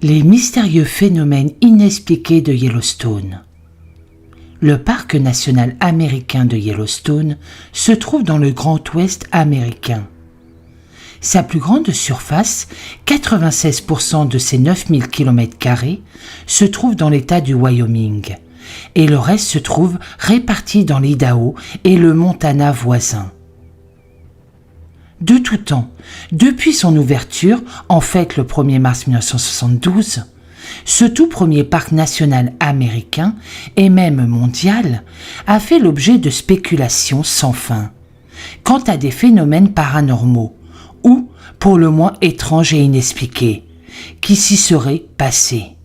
Les mystérieux phénomènes inexpliqués de Yellowstone. Le parc national américain de Yellowstone se trouve dans le Grand Ouest américain. Sa plus grande surface, 96% de ses 9000 km², se trouve dans l'État du Wyoming, et le reste se trouve réparti dans l'Idaho et le Montana voisin. De tout temps, depuis son ouverture, en fait le 1er mars 1972, ce tout premier parc national américain, et même mondial, a fait l'objet de spéculations sans fin quant à des phénomènes paranormaux, ou pour le moins étranges et inexpliqués, qui s'y seraient passés.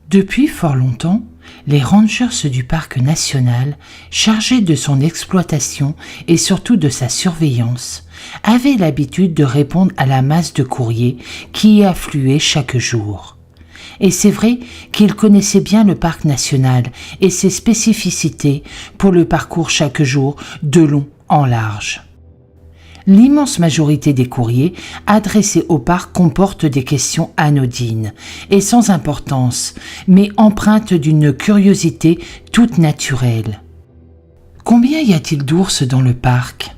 Depuis fort longtemps, les rangers du parc national, chargés de son exploitation et surtout de sa surveillance, avaient l'habitude de répondre à la masse de courriers qui y affluaient chaque jour. Et c'est vrai qu'ils connaissaient bien le parc national et ses spécificités pour le parcours chaque jour de long en large. L'immense majorité des courriers adressés au parc comportent des questions anodines et sans importance, mais empreintes d'une curiosité toute naturelle. Combien y a-t-il d'ours dans le parc ?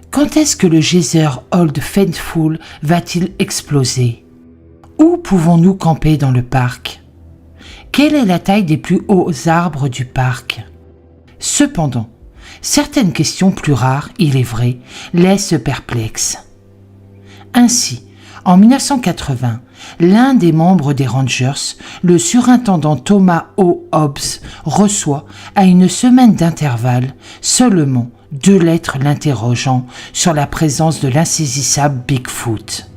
Quand est-ce que le geyser Old Faithful va-t-il exploser ? Où pouvons-nous camper dans le parc ? Quelle est la taille des plus hauts arbres du parc ? Cependant, certaines questions plus rares, il est vrai, laissent perplexes. Ainsi, en 1980, l'un des membres des Rangers, le surintendant Thomas O. Hobbs, reçoit, à une semaine d'intervalle, seulement 2 lettres l'interrogeant sur la présence de l'insaisissable Bigfoot,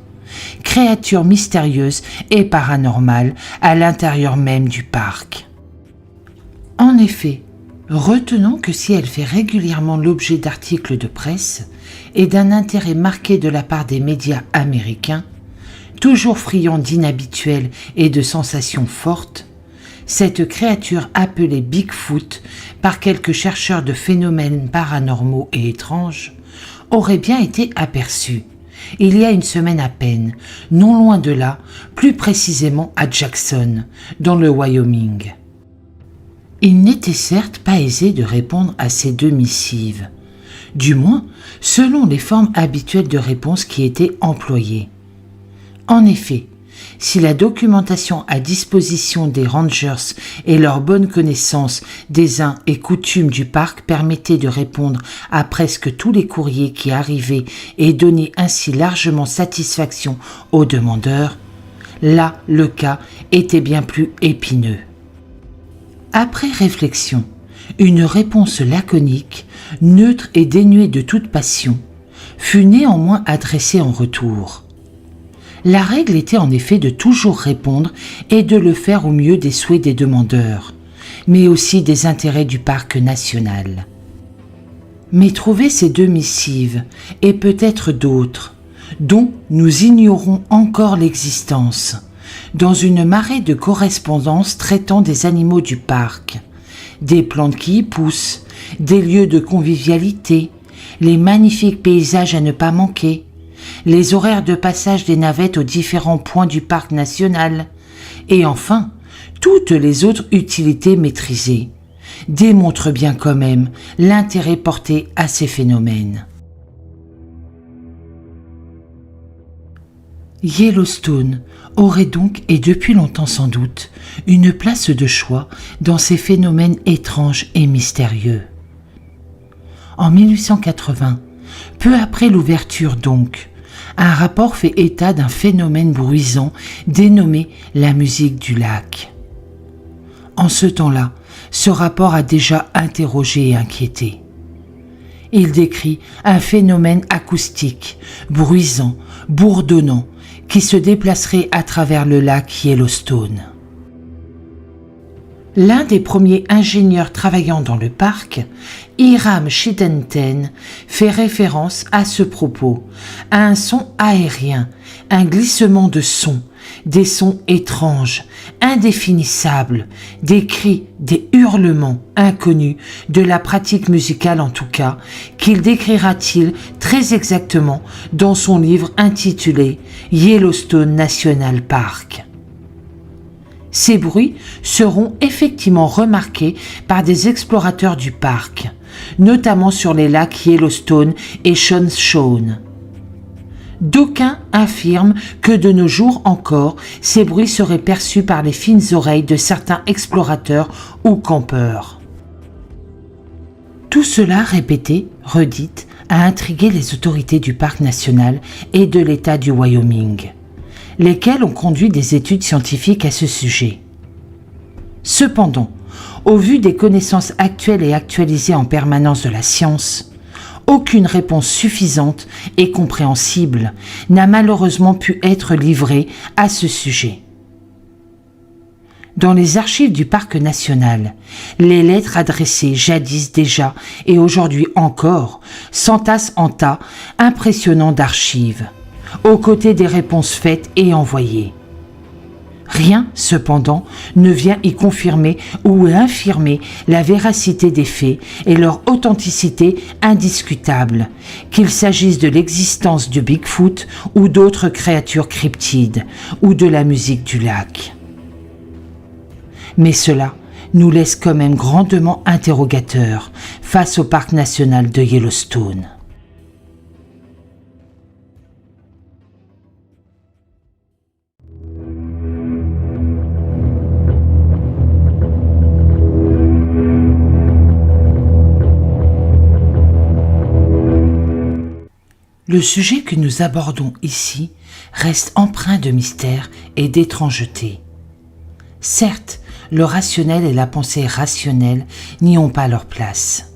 créature mystérieuse et paranormale à l'intérieur même du parc. En effet, retenons que si elle fait régulièrement l'objet d'articles de presse et d'un intérêt marqué de la part des médias américains, toujours friands d'inhabituels et de sensations fortes, cette créature appelée Bigfoot par quelques chercheurs de phénomènes paranormaux et étranges aurait bien été aperçue, il y a une semaine à peine, non loin de là, plus précisément à Jackson, dans le Wyoming. Il n'était certes pas aisé de répondre à ces 2 missives, du moins selon les formes habituelles de réponse qui étaient employées. En effet, si la documentation à disposition des Rangers et leur bonne connaissance des uns et coutumes du parc permettait de répondre à presque tous les courriers qui arrivaient et donner ainsi largement satisfaction aux demandeurs, là le cas était bien plus épineux. Après réflexion, une réponse laconique, neutre et dénuée de toute passion, fut néanmoins adressée en retour. La règle était en effet de toujours répondre et de le faire au mieux des souhaits des demandeurs, mais aussi des intérêts du parc national. Mais trouver ces 2 missives, et peut-être d'autres, dont nous ignorons encore l'existence, dans une marée de correspondances traitant des animaux du parc, des plantes qui y poussent, des lieux de convivialité, les magnifiques paysages à ne pas manquer, les horaires de passage des navettes aux différents points du parc national, et enfin, toutes les autres utilités maîtrisées, démontrent bien quand même l'intérêt porté à ces phénomènes. Yellowstone aurait donc, et depuis longtemps sans doute, une place de choix dans ces phénomènes étranges et mystérieux. En 1880, peu après l'ouverture donc, un rapport fait état d'un phénomène bruisant dénommé la musique du lac. En ce temps-là, ce rapport a déjà interrogé et inquiété. Il décrit un phénomène acoustique, bruisant, bourdonnant, qui se déplacerait à travers le lac Yellowstone. L'un des premiers ingénieurs travaillant dans le parc, Hiram Chittenden, fait référence à ce propos, à un son aérien, un glissement de son des sons étranges, indéfinissables, des cris, des hurlements inconnus, de la pratique musicale en tout cas, qu'il décrira-t-il très exactement dans son livre intitulé Yellowstone National Park. Ces bruits seront effectivement remarqués par des explorateurs du parc, notamment sur les lacs Yellowstone et Shoshone. D'aucuns affirment que de nos jours encore, ces bruits seraient perçus par les fines oreilles de certains explorateurs ou campeurs. Tout cela répété, redit, a intrigué les autorités du parc national et de l'État du Wyoming, lesquelles ont conduit des études scientifiques à ce sujet. Cependant, au vu des connaissances actuelles et actualisées en permanence de la science, aucune réponse suffisante et compréhensible n'a malheureusement pu être livrée à ce sujet. Dans les archives du parc national, les lettres adressées jadis déjà et aujourd'hui encore s'entassent en tas impressionnants d'archives, aux côtés des réponses faites et envoyées. Rien, cependant, ne vient y confirmer ou infirmer la véracité des faits et leur authenticité indiscutable, qu'il s'agisse de l'existence du Bigfoot ou d'autres créatures cryptides ou de la musique du lac. Mais cela nous laisse quand même grandement interrogateurs face au parc national de Yellowstone. Le sujet que nous abordons ici reste empreint de mystère et d'étrangeté. Certes, le rationnel et la pensée rationnelle n'y ont pas leur place.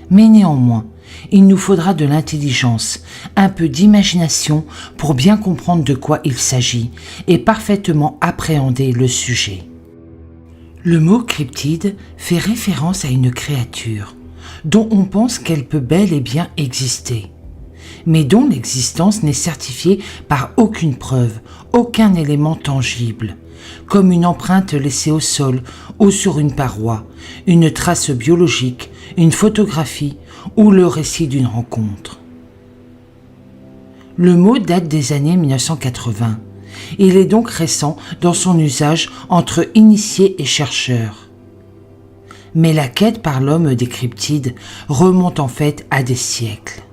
Mais néanmoins, il nous faudra de l'intelligence, un peu d'imagination pour bien comprendre de quoi il s'agit et parfaitement appréhender le sujet. Le mot cryptide fait référence à une créature dont on pense qu'elle peut bel et bien exister, mais dont l'existence n'est certifiée par aucune preuve, aucun élément tangible, comme une empreinte laissée au sol ou sur une paroi, une trace biologique, une photographie ou le récit d'une rencontre. Le mot date des années 1980. Il est donc récent dans son usage entre initiés et chercheurs. Mais la quête par l'homme des cryptides remonte en fait à des siècles.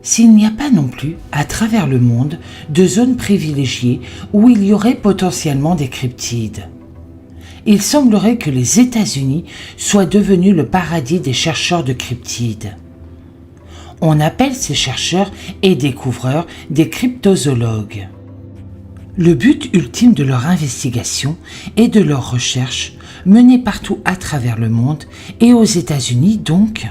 S'il n'y a pas non plus, à travers le monde, de zones privilégiées où il y aurait potentiellement des cryptides. Il semblerait que les États-Unis soient devenus le paradis des chercheurs de cryptides. On appelle ces chercheurs et découvreurs des cryptozoologues. Le but ultime de leur investigation et de leur recherche, menée partout à travers le monde et aux États-Unis donc,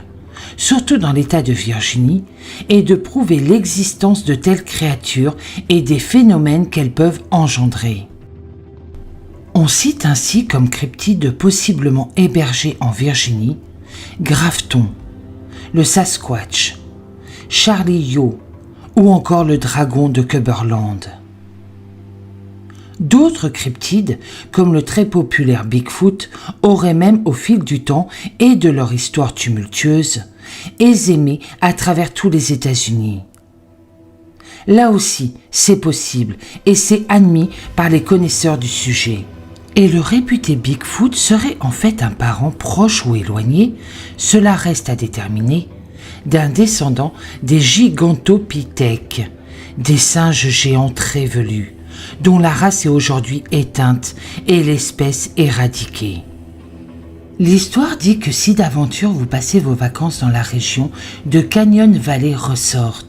surtout dans l'État de Virginie, est de prouver l'existence de telles créatures et des phénomènes qu'elles peuvent engendrer. On cite ainsi comme cryptides possiblement hébergés en Virginie, Grafton, le Sasquatch, Charlie Yo ou encore le dragon de Cumberland. D'autres cryptides, comme le très populaire Bigfoot, auraient même au fil du temps et de leur histoire tumultueuse, essaimé à travers tous les États-Unis. Là aussi, c'est possible et c'est admis par les connaisseurs du sujet. Et le réputé Bigfoot serait en fait un parent proche ou éloigné, cela reste à déterminer, d'un descendant des Gigantopithèques, des singes géants très velus, dont la race est aujourd'hui éteinte et l'espèce éradiquée. L'histoire dit que si d'aventure vous passez vos vacances dans la région de Canyon Valley Resort,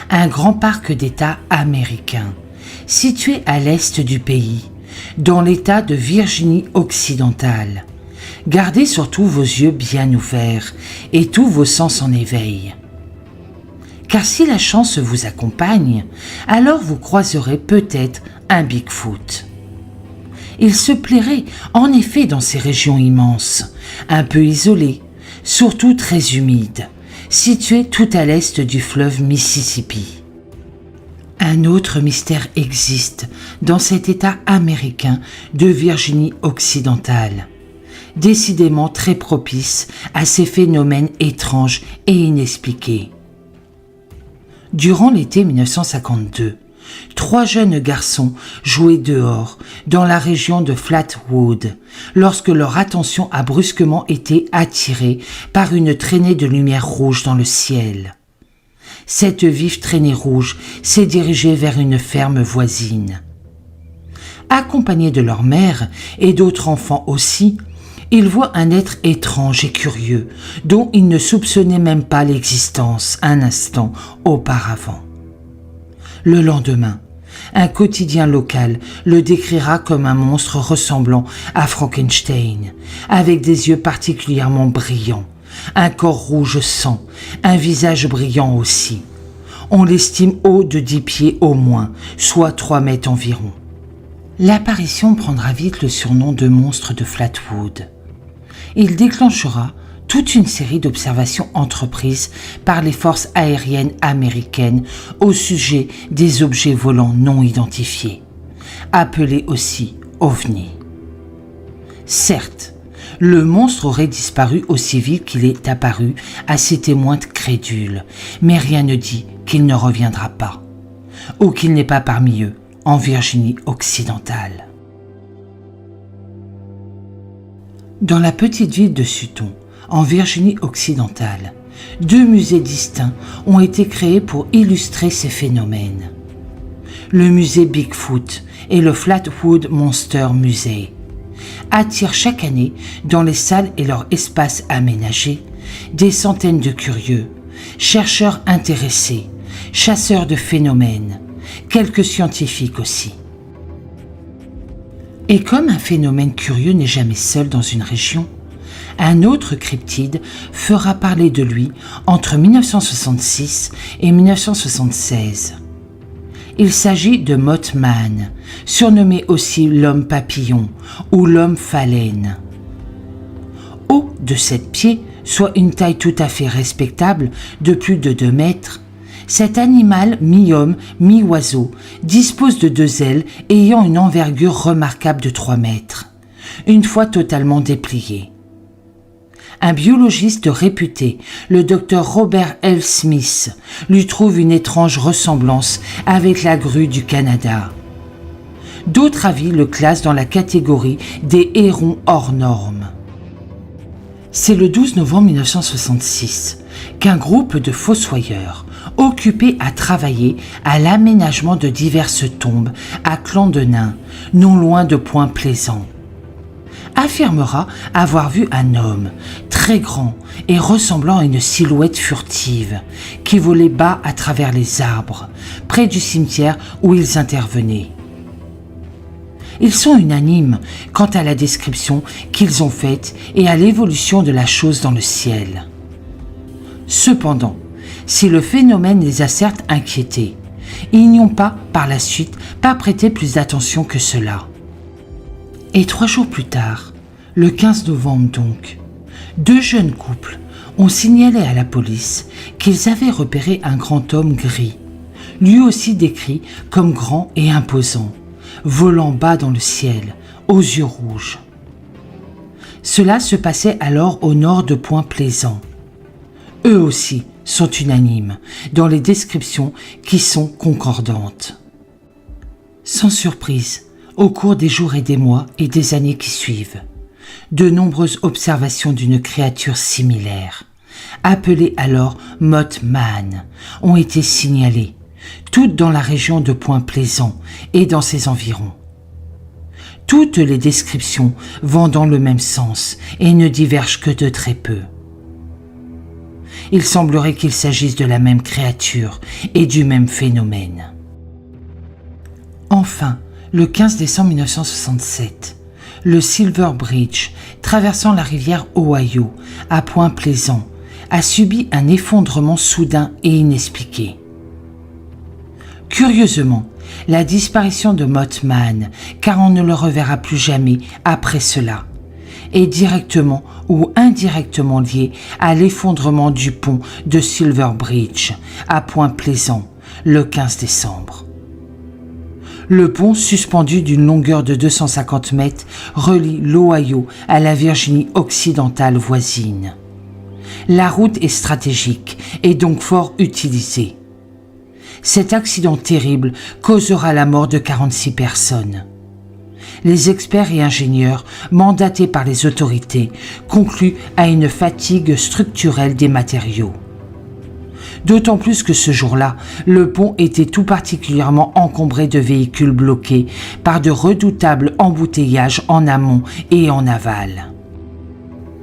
un grand parc d'État américain, situé à l'est du pays, dans l'État de Virginie occidentale, gardez surtout vos yeux bien ouverts et tous vos sens en éveil. Car si la chance vous accompagne, alors vous croiserez peut-être un Bigfoot. Il se plairait en effet dans ces régions immenses, un peu isolées, surtout très humides, situées tout à l'est du fleuve Mississippi. Un autre mystère existe dans cet État américain de Virginie occidentale, décidément très propice à ces phénomènes étranges et inexpliqués. Durant l'été 1952, 3 jeunes garçons jouaient dehors, dans la région de Flatwood, lorsque leur attention a brusquement été attirée par une traînée de lumière rouge dans le ciel. Cette vive traînée rouge s'est dirigée vers une ferme voisine. Accompagnés de leur mère et d'autres enfants aussi, ils voient un être étrange et curieux, dont ils ne soupçonnaient même pas l'existence un instant auparavant. Le lendemain, un quotidien local le décrira comme un monstre ressemblant à Frankenstein, avec des yeux particulièrement brillants, un corps rouge sang, un visage brillant aussi. On l'estime haut de 10 pieds au moins, soit 3 mètres environ. L'apparition prendra vite le surnom de monstre de Flatwood. Il déclenchera toute une série d'observations entreprises par les forces aériennes américaines au sujet des objets volants non identifiés, appelés aussi OVNI. Certes, le monstre aurait disparu aussi vite qu'il est apparu à ses témoins crédules, mais rien ne dit qu'il ne reviendra pas, ou qu'il n'est pas parmi eux en Virginie occidentale. Dans la petite ville de Sutton, en Virginie occidentale, 2 musées distincts ont été créés pour illustrer ces phénomènes. Le musée Bigfoot et le Flatwood Monster Musée attirent chaque année, dans les salles et leurs espaces aménagés, des centaines de curieux, chercheurs intéressés, chasseurs de phénomènes, quelques scientifiques aussi. Et comme un phénomène curieux n'est jamais seul dans une région, un autre cryptide fera parler de lui entre 1966 et 1976. Il s'agit de Mothman, surnommé aussi l'homme papillon ou l'homme phalène. Haut de 7 pieds, soit une taille tout à fait respectable de plus de 2 mètres, cet animal mi-homme, mi-oiseau dispose de 2 ailes ayant une envergure remarquable de 3 mètres, une fois totalement déplié. Un biologiste réputé, le docteur Robert L. Smith, lui trouve une étrange ressemblance avec la grue du Canada. D'autres avis le classent dans la catégorie des hérons hors normes. C'est le 12 novembre 1966 qu'un groupe de fossoyeurs, occupés à travailler à l'aménagement de diverses tombes à Clondenin, non loin de Point-Plaisant, affirmera avoir vu un homme très grand et ressemblant à une silhouette furtive qui volait bas à travers les arbres, près du cimetière où ils intervenaient. Ils sont unanimes quant à la description qu'ils ont faite et à l'évolution de la chose dans le ciel. Cependant, si le phénomène les a certes inquiétés, ils n'y ont pas, par la suite, pas prêté plus d'attention que cela. Et 3 jours plus tard, le 15 novembre donc, 2 jeunes couples ont signalé à la police qu'ils avaient repéré un grand homme gris, lui aussi décrit comme grand et imposant, volant bas dans le ciel, aux yeux rouges. Cela se passait alors au nord de Point-Plaisant. Eux aussi sont unanimes dans les descriptions qui sont concordantes. Sans surprise, au cours des jours et des mois et des années qui suivent, de nombreuses observations d'une créature similaire, appelée alors Mothman, ont été signalées, toutes dans la région de Point-Plaisant et dans ses environs. Toutes les descriptions vont dans le même sens et ne divergent que de très peu. Il semblerait qu'il s'agisse de la même créature et du même phénomène. Enfin, le 15 décembre 1967, le Silver Bridge, traversant la rivière Ohio, à Point-Plaisant, a subi un effondrement soudain et inexpliqué. Curieusement, la disparition de Mothman, car on ne le reverra plus jamais après cela, est directement ou indirectement liée à l'effondrement du pont de Silver Bridge à Point-Plaisant le 15 décembre. Le pont, suspendu d'une longueur de 250 mètres, relie l'Ohio à la Virginie occidentale voisine. La route est stratégique et donc fort utilisée. Cet accident terrible causera la mort de 46 personnes. Les experts et ingénieurs mandatés par les autorités concluent à une fatigue structurelle des matériaux. D'autant plus que ce jour-là, le pont était tout particulièrement encombré de véhicules bloqués par de redoutables embouteillages en amont et en aval.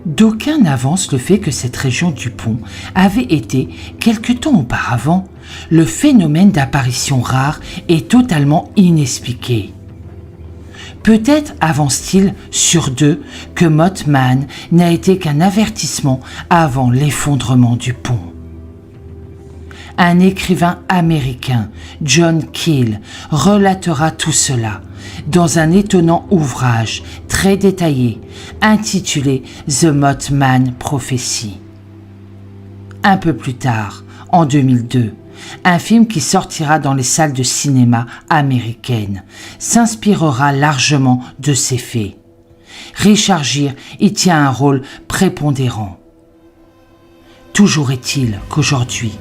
D'aucuns avancent le fait que cette région du pont avait été, quelque temps auparavant, le phénomène d'apparition rare et totalement inexpliqué. Peut-être avance-t-il sur deux que Mothman n'a été qu'un avertissement avant l'effondrement du pont. Un écrivain américain, John Keel, relatera tout cela dans un étonnant ouvrage très détaillé intitulé The Mothman Prophecy. Un peu plus tard, en 2002, un film qui sortira dans les salles de cinéma américaines s'inspirera largement de ces faits. Richard Gere y tient un rôle prépondérant. Toujours est-il qu'aujourd'hui,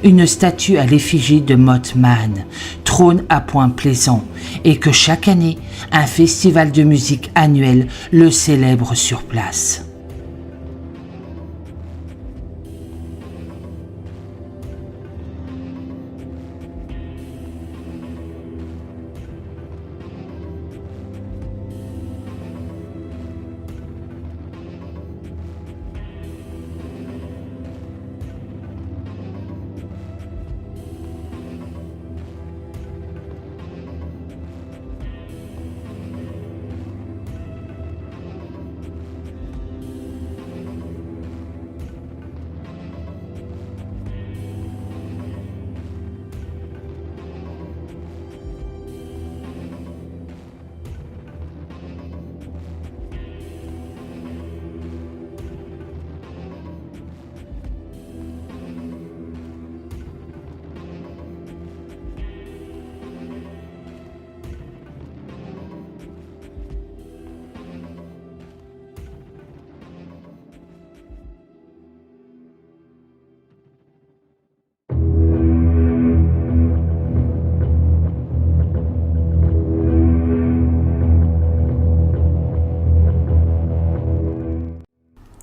une statue à l'effigie de Mothman trône à Point-Plaisant et que chaque année, un festival de musique annuel le célèbre sur place.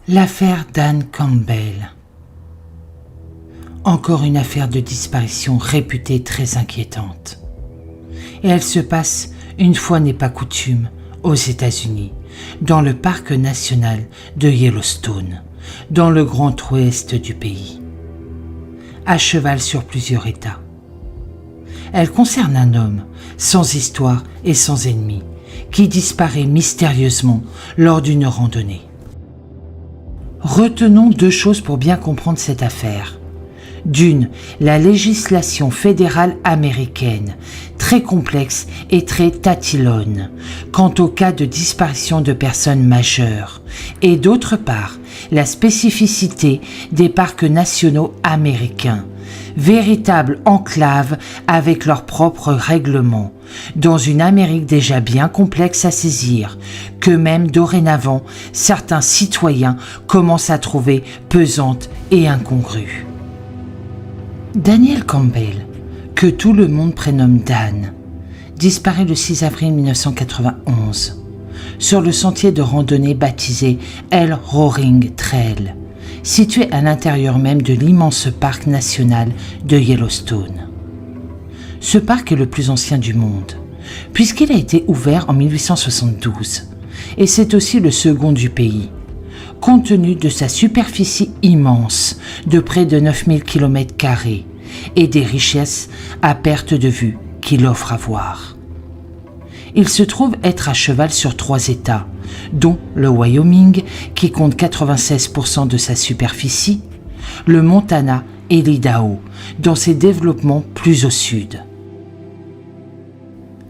L'affaire Dan Campbell. Encore une affaire de disparition réputée très inquiétante. Et elle se passe, une fois n'est pas coutume, aux États-Unis, dans le parc national de Yellowstone, dans le grand ouest du pays. À cheval sur plusieurs États. Elle concerne un homme, sans histoire et sans ennemi, qui disparaît mystérieusement lors d'une randonnée. Retenons deux choses pour bien comprendre cette affaire. D'une, la législation fédérale américaine, très complexe et très tatillonne, quant au cas de disparition de personnes majeures. Et d'autre part, la spécificité des parcs nationaux américains, véritable enclave avec leurs propres règlements, dans une Amérique déjà bien complexe à saisir, que même dorénavant, certains citoyens commencent à trouver pesante et incongrue. Daniel Campbell, que tout le monde prénomme Dan, disparaît le 6 avril 1991 sur le sentier de randonnée baptisé El Roaring Trail, situé à l'intérieur même de l'immense parc national de Yellowstone. Ce parc est le plus ancien du monde, puisqu'il a été ouvert en 1872, et c'est aussi le second du pays, compte tenu de sa superficie immense de près de 9000 km² et des richesses à perte de vue qu'il offre à voir. Il se trouve être à cheval sur 3 États, dont le Wyoming, qui compte 96% de sa superficie, le Montana et l'Idaho, dans ses développements plus au sud.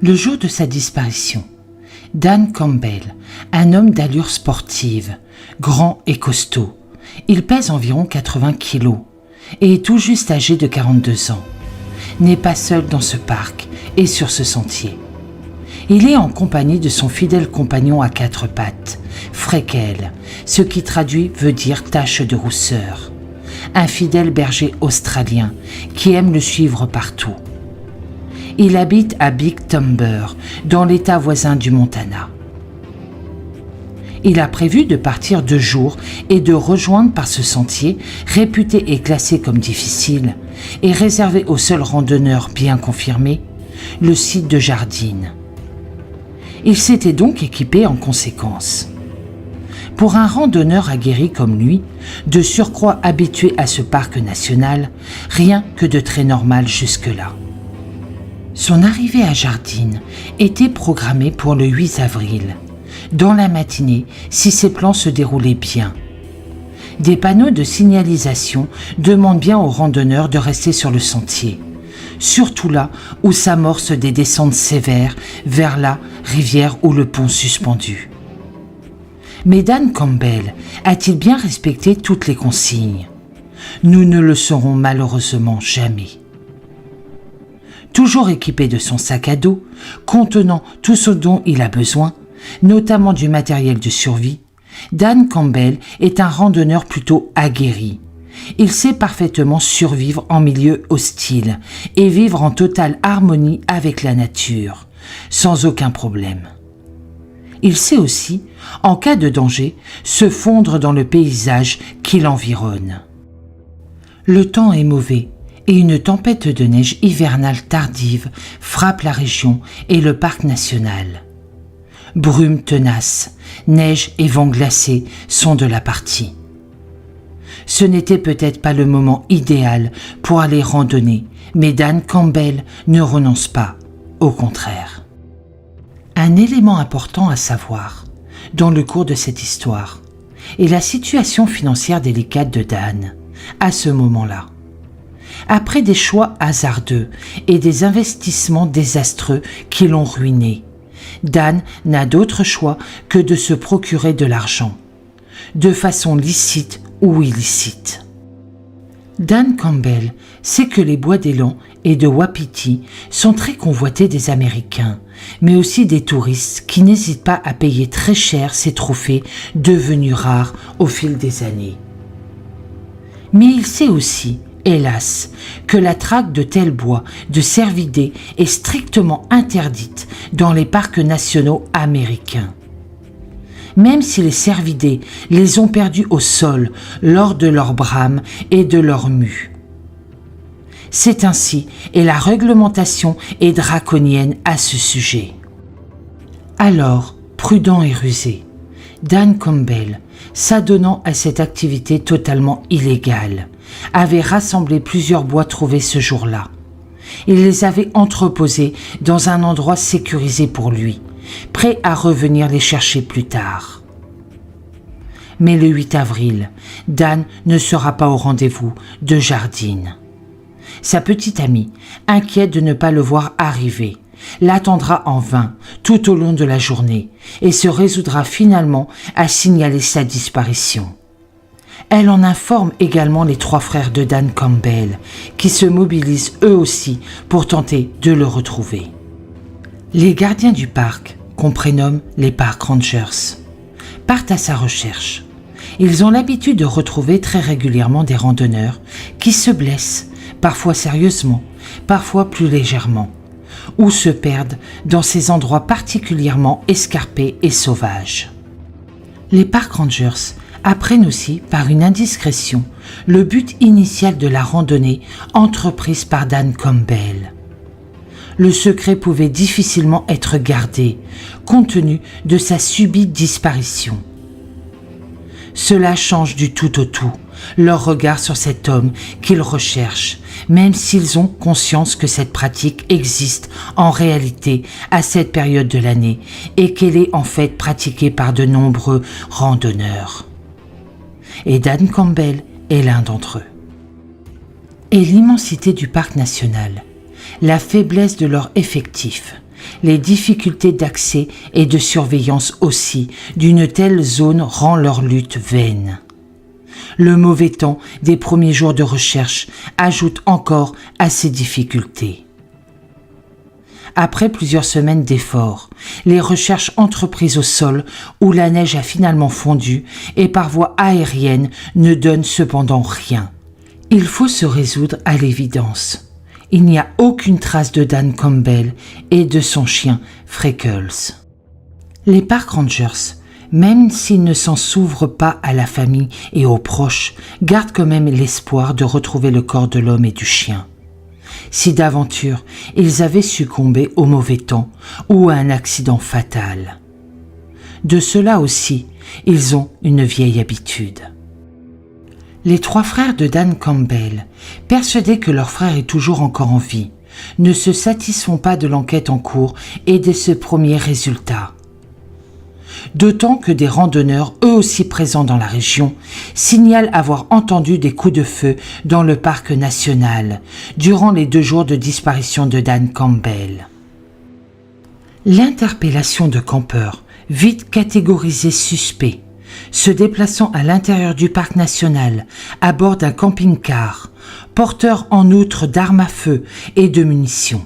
Le jour de sa disparition, Dan Campbell, un homme d'allure sportive, grand et costaud, il pèse environ 80 kilos et est tout juste âgé de 42 ans, n'est pas seul dans ce parc et sur ce sentier. Il est en compagnie de son fidèle compagnon à quatre pattes, Freckle, ce qui traduit veut dire tache de rousseur, un fidèle berger australien qui aime le suivre partout. Il habite à Big Timber, dans l'état voisin du Montana. Il a prévu de partir 2 jours et de rejoindre par ce sentier, réputé et classé comme difficile, et réservé aux seuls randonneurs bien confirmés, le site de Jardine. Il s'était donc équipé en conséquence. Pour un randonneur aguerri comme lui, de surcroît habitué à ce parc national, rien que de très normal jusque-là. Son arrivée à Jardine était programmée pour le 8 avril, dans la matinée si ses plans se déroulaient bien. Des panneaux de signalisation demandent bien aux randonneurs de rester sur le sentier, surtout là où s'amorcent des descentes sévères vers la rivière ou le pont suspendu. Mais Dan Campbell a-t-il bien respecté toutes les consignes? Nous ne le saurons malheureusement jamais. Toujours équipé de son sac à dos, contenant tout ce dont il a besoin, notamment du matériel de survie, Dan Campbell est un randonneur plutôt aguerri. Il sait parfaitement survivre en milieu hostile et vivre en totale harmonie avec la nature, sans aucun problème. Il sait aussi, en cas de danger, se fondre dans le paysage qui l'environne. Le temps est mauvais et une tempête de neige hivernale tardive frappe la région et le parc national. Brume tenace, neige et vent glacé sont de la partie. Ce n'était peut-être pas le moment idéal pour aller randonner, mais Dan Campbell ne renonce pas, au contraire. Un élément important à savoir, dans le cours de cette histoire, est la situation financière délicate de Dan, à ce moment-là. Après des choix hasardeux et des investissements désastreux qui l'ont ruiné, Dan n'a d'autre choix que de se procurer de l'argent, de façon licite ou illicite. Dan Campbell sait que les bois d'Élan et de Wapiti sont très convoités des Américains, mais aussi des touristes qui n'hésitent pas à payer très cher ces trophées devenus rares au fil des années. Mais il sait aussi, hélas, que la traque de tels bois de cervidés est strictement interdite dans les parcs nationaux américains. Même si les cervidés les ont perdus au sol lors de leur brame et de leur mue. C'est ainsi, et la réglementation est draconienne à ce sujet. Alors, prudent et rusé, Dan Campbell, s'adonnant à cette activité totalement illégale, avait rassemblé plusieurs bois trouvés ce jour-là. Il les avait entreposés dans un endroit sécurisé pour lui, prêt à revenir les chercher plus tard. Mais le 8 avril, Dan ne sera pas au rendez-vous de Jardine. Sa petite amie, inquiète de ne pas le voir arriver, l'attendra en vain tout au long de la journée et se résoudra finalement à signaler sa disparition. Elle en informe également les 3 frères de Dan Campbell, qui se mobilisent eux aussi pour tenter de le retrouver. Les gardiens du parc, qu'on prénomme les Park Rangers, partent à sa recherche. Ils ont l'habitude de retrouver très régulièrement des randonneurs qui se blessent, parfois sérieusement, parfois plus légèrement, ou se perdent dans ces endroits particulièrement escarpés et sauvages. Les Park Rangers apprennent aussi par une indiscrétion le but initial de la randonnée entreprise par Dan Campbell. Le secret pouvait difficilement être gardé, compte tenu de sa subite disparition. Cela change du tout au tout leur regard sur cet homme qu'ils recherchent, même s'ils ont conscience que cette pratique existe en réalité à cette période de l'année et qu'elle est en fait pratiquée par de nombreux randonneurs. Et Dan Campbell est l'un d'entre eux. Et l'immensité du parc national, la faiblesse de leur effectif, les difficultés d'accès et de surveillance aussi d'une telle zone rend leur lutte vaine. Le mauvais temps des premiers jours de recherche ajoute encore à ces difficultés. Après plusieurs semaines d'efforts, les recherches entreprises au sol, où la neige a finalement fondu et par voie aérienne, ne donnent cependant rien. Il faut se résoudre à l'évidence. Il n'y a aucune trace de Dan Campbell et de son chien Freckles. Les park rangers, même s'ils ne s'en s'ouvrent pas à la famille et aux proches, gardent quand même l'espoir de retrouver le corps de l'homme et du chien. Si d'aventure ils avaient succombé au mauvais temps ou à un accident fatal. De cela aussi, ils ont une vieille habitude. Les 3 frères de Dan Campbell, persuadés que leur frère est toujours encore en vie, ne se satisfont pas de l'enquête en cours et de ce premier résultat. D'autant que des randonneurs, eux aussi présents dans la région, signalent avoir entendu des coups de feu dans le parc national durant les 2 jours de disparition de Dan Campbell. L'interpellation de campeurs, vite catégorisés suspects, se déplaçant à l'intérieur du parc national à bord d'un camping-car, porteur en outre d'armes à feu et de munitions.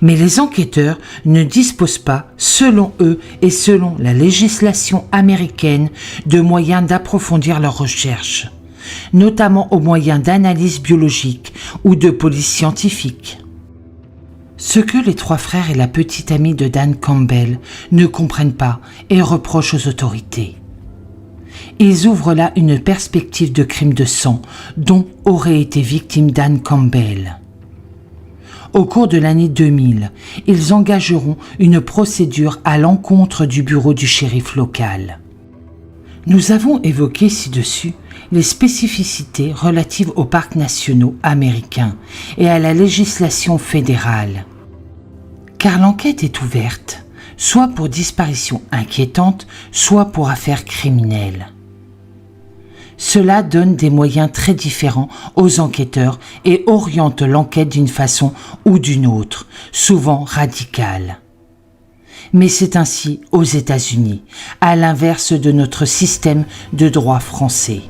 Mais les enquêteurs ne disposent pas, selon eux et selon la législation américaine, de moyens d'approfondir leurs recherches, notamment au moyen d'analyses biologiques ou de police scientifique. Ce que les 3 frères et la petite amie de Dan Campbell ne comprennent pas et reprochent aux autorités. Ils ouvrent là une perspective de crime de sang dont aurait été victime Dan Campbell. Au cours de l'année 2000, ils engageront une procédure à l'encontre du bureau du shérif local. Nous avons évoqué ci-dessus les spécificités relatives aux parcs nationaux américains et à la législation fédérale. Car l'enquête est ouverte, soit pour disparition inquiétante, soit pour affaire criminelle. Cela donne des moyens très différents aux enquêteurs et oriente l'enquête d'une façon ou d'une autre, souvent radicale. Mais c'est ainsi aux États-Unis, à l'inverse de notre système de droit français.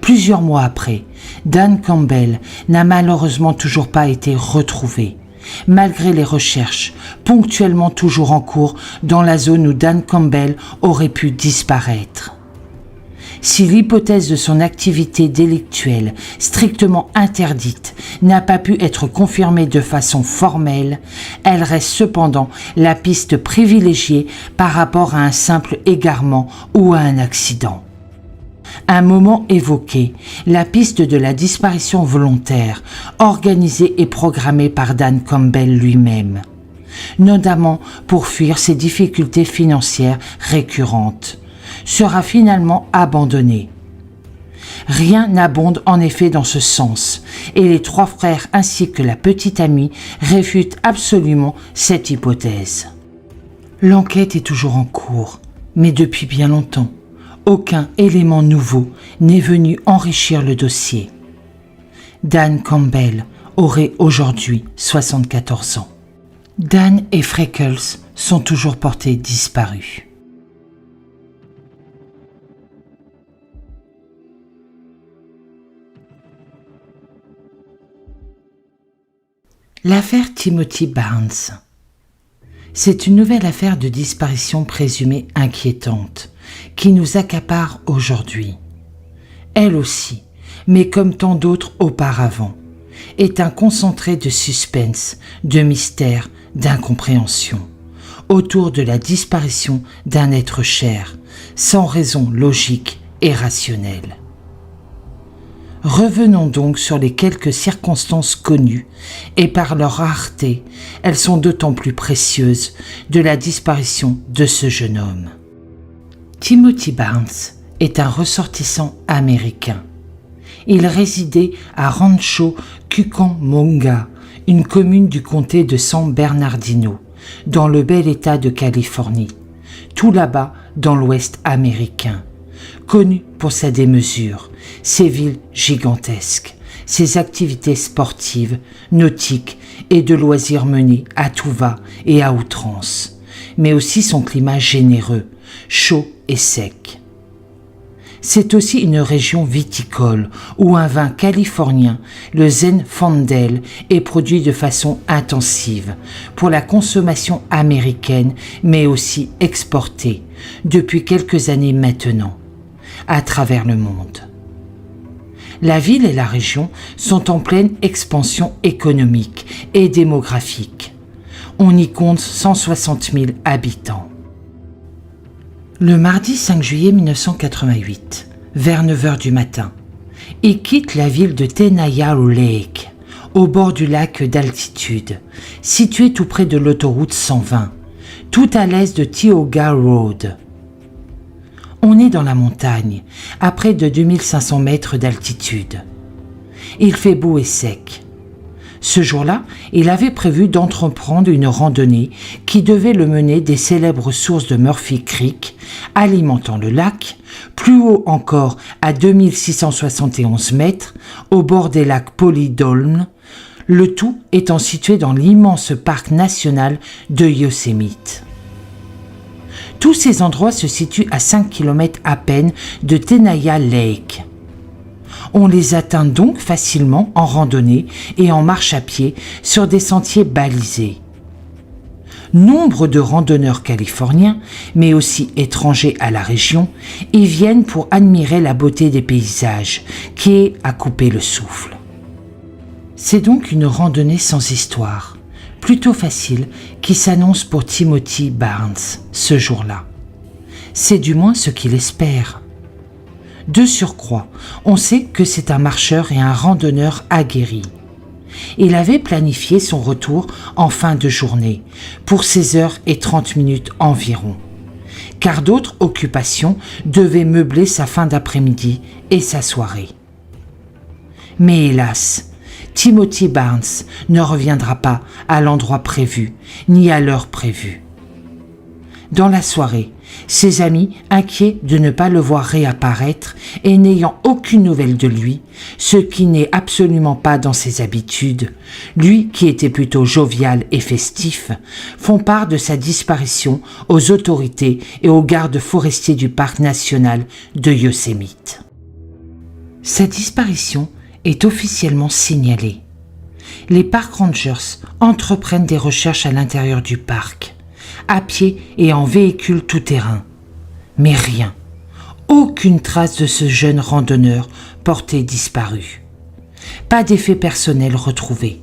Plusieurs mois après, Dan Campbell n'a malheureusement toujours pas été retrouvé, malgré les recherches, ponctuellement toujours en cours dans la zone où Dan Campbell aurait pu disparaître. Si l'hypothèse de son activité délictuelle, strictement interdite, n'a pas pu être confirmée de façon formelle, elle reste cependant la piste privilégiée par rapport à un simple égarement ou à un accident. Un moment évoqué, la piste de la disparition volontaire, organisée et programmée par Dan Campbell lui-même, notamment pour fuir ses difficultés financières récurrentes, sera finalement abandonnée. Rien n'abonde en effet dans ce sens, et les 3 frères ainsi que la petite amie réfutent absolument cette hypothèse. L'enquête est toujours en cours, mais depuis bien longtemps, aucun élément nouveau n'est venu enrichir le dossier. Dan Campbell aurait aujourd'hui 74 ans. Dan et Freckles sont toujours portés disparus. L'affaire Timothy Barnes. C'est une nouvelle affaire de disparition présumée inquiétante qui nous accapare aujourd'hui. Elle aussi, mais comme tant d'autres auparavant, est un concentré de suspense, de mystère, d'incompréhension, autour de la disparition d'un être cher, sans raison logique et rationnelle. Revenons donc sur les quelques circonstances connues, et par leur rareté, elles sont d'autant plus précieuses, de la disparition de ce jeune homme. Timothy Barnes est un ressortissant américain. Il résidait à Rancho Cucamonga, une commune du comté de San Bernardino, dans le bel État de Californie, tout là-bas dans l'Ouest américain, connu pour sa démesure, ses villes gigantesques, ses activités sportives, nautiques et de loisirs menés à tout va et à outrance, mais aussi son climat généreux, chaud et sec. C'est aussi une région viticole où un vin californien, le Zinfandel, est produit de façon intensive pour la consommation américaine mais aussi exporté depuis quelques années maintenant à travers le monde. La ville et la région sont en pleine expansion économique et démographique. On y compte 160 000 habitants. Le mardi 5 juillet 1988, vers 9 h du matin, il quitte la ville de Tenaya Lake, au bord du lac d'altitude, situé tout près de l'autoroute 120, tout à l'est de Tioga Road. On est dans la montagne, à près de 2500 mètres d'altitude. Il fait beau et sec. Ce jour-là, il avait prévu d'entreprendre une randonnée qui devait le mener des célèbres sources de Murphy Creek, alimentant le lac, plus haut encore à 2671 mètres, au bord des lacs Polydolm, le tout étant situé dans l'immense parc national de Yosemite. Tous ces endroits se situent à 5 km à peine de Tenaya Lake. On les atteint donc facilement en randonnée et en marche à pied sur des sentiers balisés. Nombre de randonneurs californiens, mais aussi étrangers à la région, y viennent pour admirer la beauté des paysages, qui est à couper le souffle. C'est donc une randonnée sans histoire, plutôt facile, qui s'annonce pour Timothy Barnes ce jour-là. C'est du moins ce qu'il espère. De surcroît, on sait que c'est un marcheur et un randonneur aguerri. Il avait planifié son retour en fin de journée, pour 16h30 environ, car d'autres occupations devaient meubler sa fin d'après-midi et sa soirée. Mais hélas, Timothy Barnes ne reviendra pas à l'endroit prévu, ni à l'heure prévue. Dans la soirée, ses amis, inquiets de ne pas le voir réapparaître et n'ayant aucune nouvelle de lui, ce qui n'est absolument pas dans ses habitudes, lui qui était plutôt jovial et festif, font part de sa disparition aux autorités et aux gardes forestiers du parc national de Yosemite. Sa disparition est officiellement signalée. Les park rangers entreprennent des recherches à l'intérieur du parc, à pied et en véhicule tout-terrain. Mais rien, aucune trace de ce jeune randonneur porté disparu. Pas d'effet personnel retrouvé,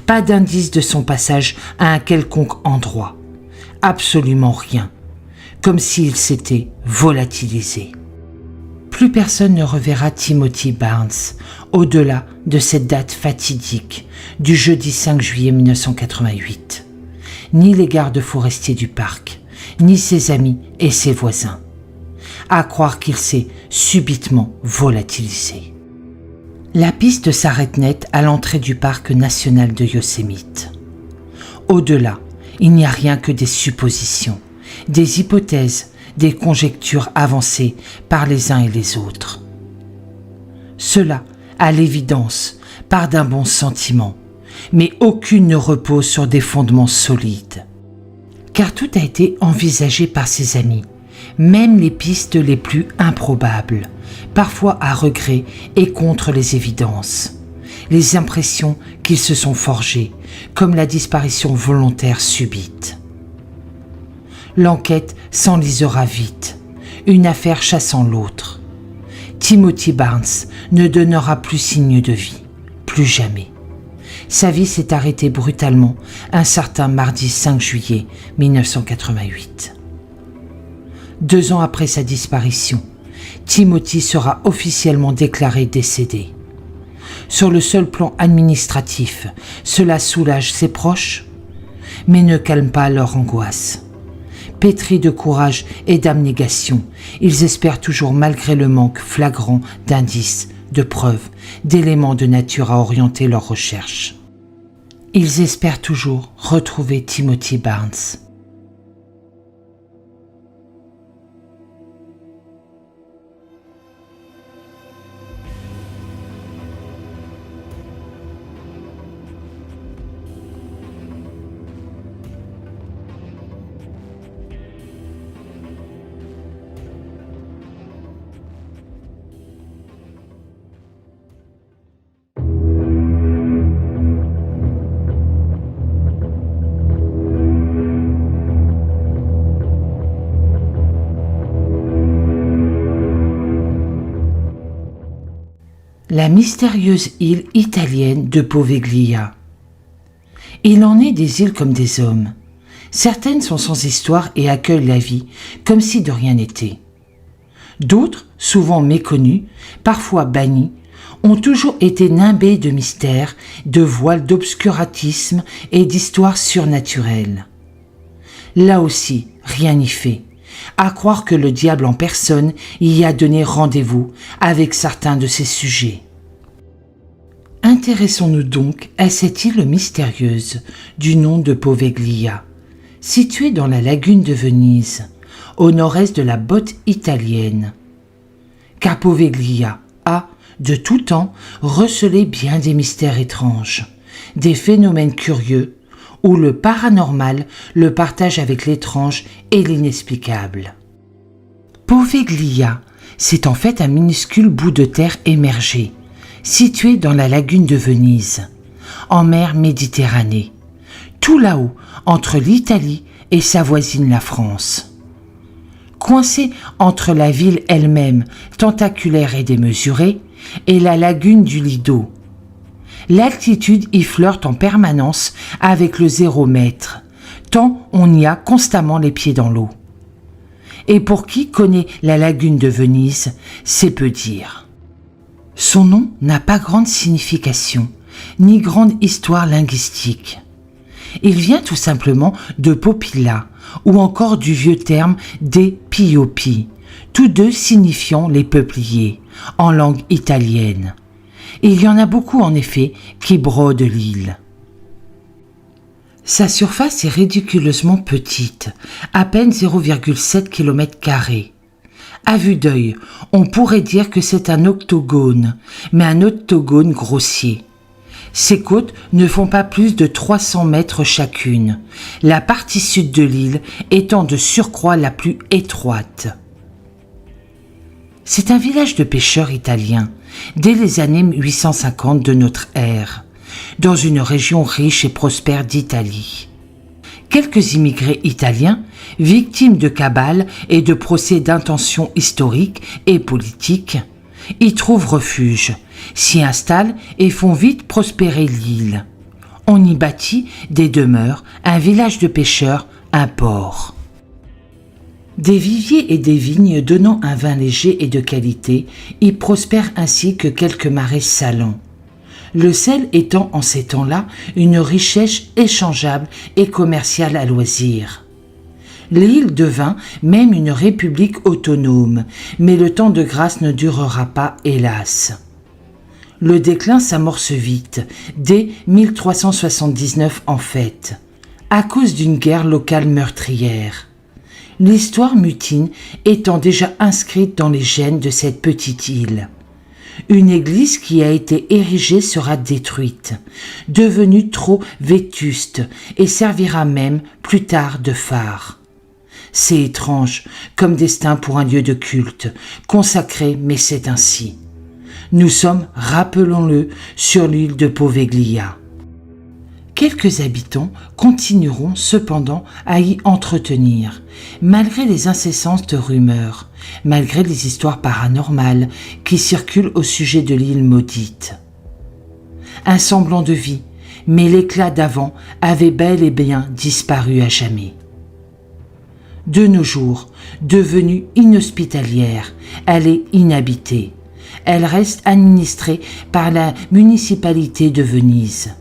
pas d'indice de son passage à un quelconque endroit. Absolument rien, comme s'il s'était volatilisé. Plus personne ne reverra Timothy Barnes au-delà de cette date fatidique du jeudi 5 juillet 1988. Ni les gardes forestiers du parc, ni ses amis et ses voisins. À croire qu'il s'est subitement volatilisé. La piste s'arrête net à l'entrée du parc national de Yosemite. Au-delà, il n'y a rien que des suppositions, des hypothèses, des conjectures avancées par les uns et les autres. Cela, à l'évidence, part d'un bon sentiment, mais aucune ne repose sur des fondements solides. Car tout a été envisagé par ses amis, même les pistes les plus improbables, parfois à regret et contre les évidences. Les impressions qu'ils se sont forgées, comme la disparition volontaire subite. L'enquête s'enlisera vite, une affaire chassant l'autre. Timothy Barnes ne donnera plus signe de vie, plus jamais. Sa vie s'est arrêtée brutalement un certain mardi 5 juillet 1988. 2 ans après sa disparition, Timothy sera officiellement déclaré décédé. Sur le seul plan administratif, cela soulage ses proches, mais ne calme pas leur angoisse. Pétris de courage et d'abnégation, ils espèrent toujours, malgré le manque flagrant d'indices, de preuves, d'éléments de nature à orienter leurs recherches. Ils espèrent toujours retrouver Timothy Barnes. La mystérieuse île italienne de Poveglia. Il en est des îles comme des hommes. Certaines sont sans histoire et accueillent la vie comme si de rien n'était. D'autres, souvent méconnues, parfois bannies, ont toujours été nimbées de mystères, de voiles d'obscurantisme et d'histoires surnaturelles. Là aussi, rien n'y fait, à croire que le diable en personne y a donné rendez-vous avec certains de ces sujets. Intéressons-nous donc à cette île mystérieuse du nom de Poveglia, située dans la lagune de Venise, au nord-est de la botte italienne. Car Poveglia a, de tout temps, recelé bien des mystères étranges, des phénomènes curieux, où le paranormal le partage avec l'étrange et l'inexplicable. Poveglia, c'est en fait un minuscule bout de terre émergé, situé dans la lagune de Venise, en mer Méditerranée, tout là-haut, entre l'Italie et sa voisine la France. Coincé entre la ville elle-même, tentaculaire et démesurée, et la lagune du Lido. L'altitude y flirte en permanence avec le 0 mètre, tant on y a constamment les pieds dans l'eau. Et pour qui connaît la lagune de Venise, c'est peu dire. Son nom n'a pas grande signification, ni grande histoire linguistique. Il vient tout simplement de Popilla, ou encore du vieux terme des Piopi, tous deux signifiant les peupliers, en langue italienne. Et il y en a beaucoup en effet qui brodent l'île. Sa surface est ridiculeusement petite, à peine 0,7 km². À vue d'œil, on pourrait dire que c'est un octogone, mais un octogone grossier. Ses côtes ne font pas plus de 300 mètres chacune, la partie sud de l'île étant de surcroît la plus étroite. C'est un village de pêcheurs italiens, dès les années 850 de notre ère, dans une région riche et prospère d'Italie. Quelques immigrés italiens, victimes de cabales et de procès d'intention historiques et politiques, y trouvent refuge, s'y installent et font vite prospérer l'île. On y bâtit des demeures, un village de pêcheurs, un port. Des viviers et des vignes donnant un vin léger et de qualité y prospèrent ainsi que quelques marais salants. Le sel étant en ces temps-là une richesse échangeable et commerciale à loisir. L'île devint même une république autonome, mais le temps de grâce ne durera pas, hélas. Le déclin s'amorce vite, dès 1379 en fait, à cause d'une guerre locale meurtrière. L'histoire mutine étant déjà inscrite dans les gènes de cette petite île. Une église qui a été érigée sera détruite, devenue trop vétuste et servira même plus tard de phare. C'est étrange comme destin pour un lieu de culte, consacré, mais c'est ainsi. Nous sommes, rappelons-le, sur l'île de Poveglia. Quelques habitants continueront cependant à y entretenir, malgré les incessantes rumeurs, malgré les histoires paranormales qui circulent au sujet de l'île maudite. Un semblant de vie, mais l'éclat d'avant avait bel et bien disparu à jamais. De nos jours, devenue inhospitalière, elle est inhabitée. Elle reste administrée par la municipalité de Venise.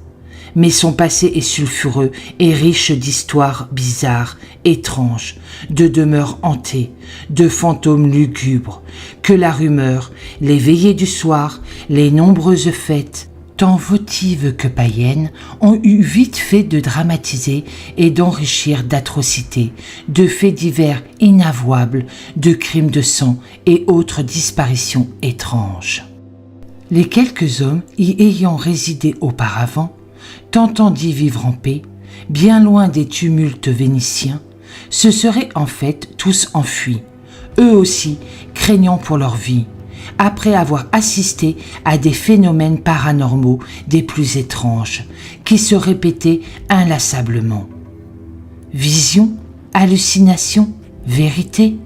Mais son passé est sulfureux et riche d'histoires bizarres, étranges, de demeures hantées, de fantômes lugubres, que la rumeur, les veillées du soir, les nombreuses fêtes, tant votives que païennes, ont eu vite fait de dramatiser et d'enrichir d'atrocités, de faits divers inavouables, de crimes de sang et autres disparitions étranges. Les quelques hommes y ayant résidé auparavant, tentant d'y vivre en paix, bien loin des tumultes vénitiens, se seraient en fait tous enfuis, eux aussi craignant pour leur vie, après avoir assisté à des phénomènes paranormaux des plus étranges, qui se répétaient inlassablement. Vision, hallucination, vérité ?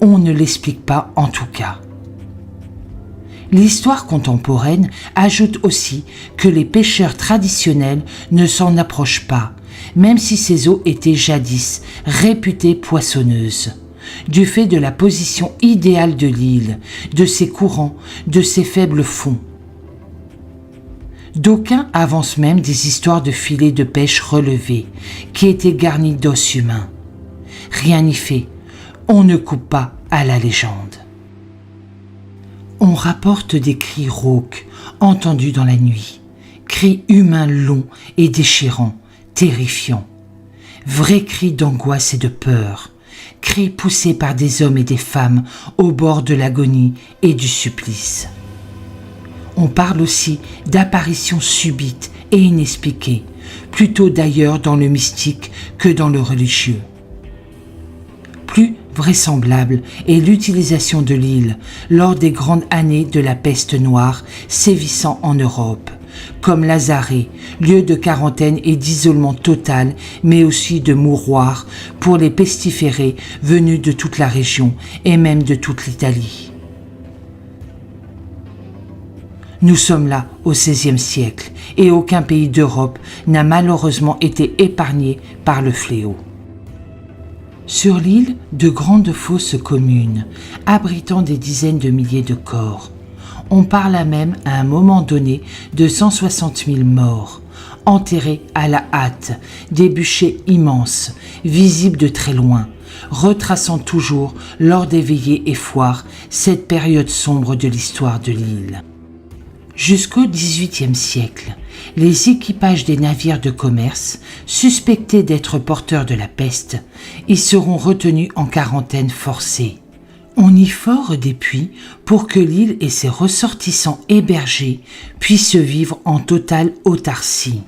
On ne l'explique pas en tout cas. L'histoire contemporaine ajoute aussi que les pêcheurs traditionnels ne s'en approchent pas, même si ces eaux étaient jadis réputées poissonneuses, du fait de la position idéale de l'île, de ses courants, de ses faibles fonds. D'aucuns avancent même des histoires de filets de pêche relevés, qui étaient garnis d'os humains. Rien n'y fait, on ne coupe pas à la légende. On rapporte des cris rauques, entendus dans la nuit, cris humains longs et déchirants, terrifiants, vrais cris d'angoisse et de peur, cris poussés par des hommes et des femmes au bord de l'agonie et du supplice. On parle aussi d'apparitions subites et inexpliquées, plutôt d'ailleurs dans le mystique que dans le religieux. Plus vraisemblable est l'utilisation de l'île lors des grandes années de la peste noire sévissant en Europe, comme Lazare, lieu de quarantaine et d'isolement total, mais aussi de mouroir pour les pestiférés venus de toute la région et même de toute l'Italie. Nous sommes là au XVIe siècle et aucun pays d'Europe n'a malheureusement été épargné par le fléau. Sur l'île, de grandes fosses communes, abritant des dizaines de milliers de corps. On parle même à un moment donné de 160 000 morts, enterrés à la hâte, des bûchers immenses, visibles de très loin, retraçant toujours, lors des veillées et foires, cette période sombre de l'histoire de l'île. Jusqu'au XVIIIe siècle, les équipages des navires de commerce, suspectés d'être porteurs de la peste, y seront retenus en quarantaine forcée. On y fore des puits pour que l'île et ses ressortissants hébergés puissent vivre en totale autarcie.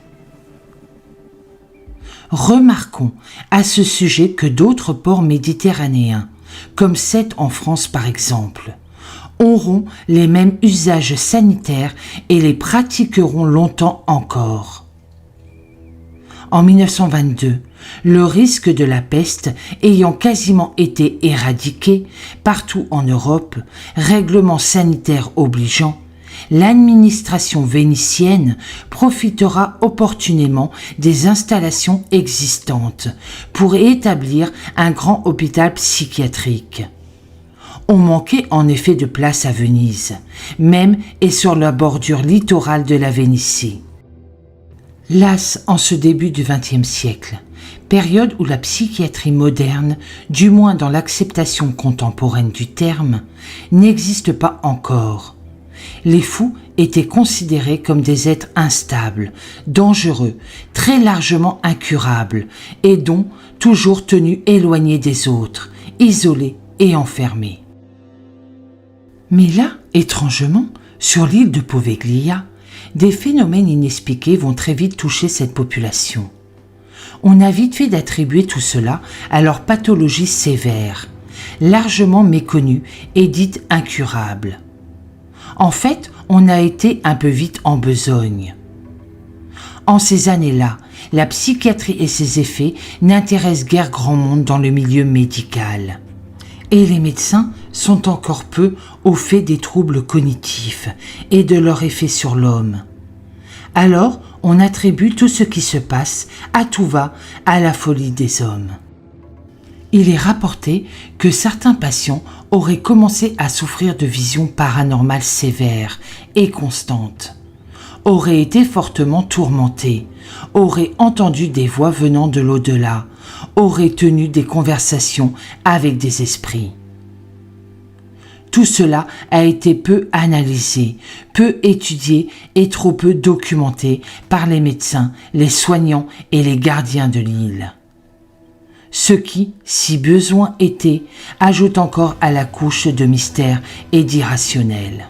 Remarquons à ce sujet que d'autres ports méditerranéens, comme Sète en France par exemple, auront les mêmes usages sanitaires et les pratiqueront longtemps encore. En 1922, le risque de la peste ayant quasiment été éradiqué partout en Europe, règlement sanitaire obligeant, l'administration vénitienne profitera opportunément des installations existantes pour établir un grand hôpital psychiatrique. On manquait en effet de place à Venise, même et sur la bordure littorale de la Vénétie. Las en ce début du XXe siècle, période où la psychiatrie moderne, du moins dans l'acceptation contemporaine du terme, n'existe pas encore. Les fous étaient considérés comme des êtres instables, dangereux, très largement incurables, et dont toujours tenus éloignés des autres, isolés et enfermés. Mais là, étrangement, sur l'île de Poveglia, des phénomènes inexpliqués vont très vite toucher cette population. On a vite fait d'attribuer tout cela à leur pathologie sévère, largement méconnue et dite incurable. En fait, on a été un peu vite en besogne. En ces années-là, la psychiatrie et ses effets n'intéressent guère grand monde dans le milieu médical. Et les médecins sont encore peu au fait des troubles cognitifs et de leur effet sur l'homme. Alors, on attribue tout ce qui se passe à tout va à la folie des hommes. Il est rapporté que certains patients auraient commencé à souffrir de visions paranormales sévères et constantes, auraient été fortement tourmentés, auraient entendu des voix venant de l'au-delà, auraient tenu des conversations avec des esprits. Tout cela a été peu analysé, peu étudié et trop peu documenté par les médecins, les soignants et les gardiens de l'île. Ce qui, si besoin était, ajoute encore à la couche de mystère et d'irrationnel.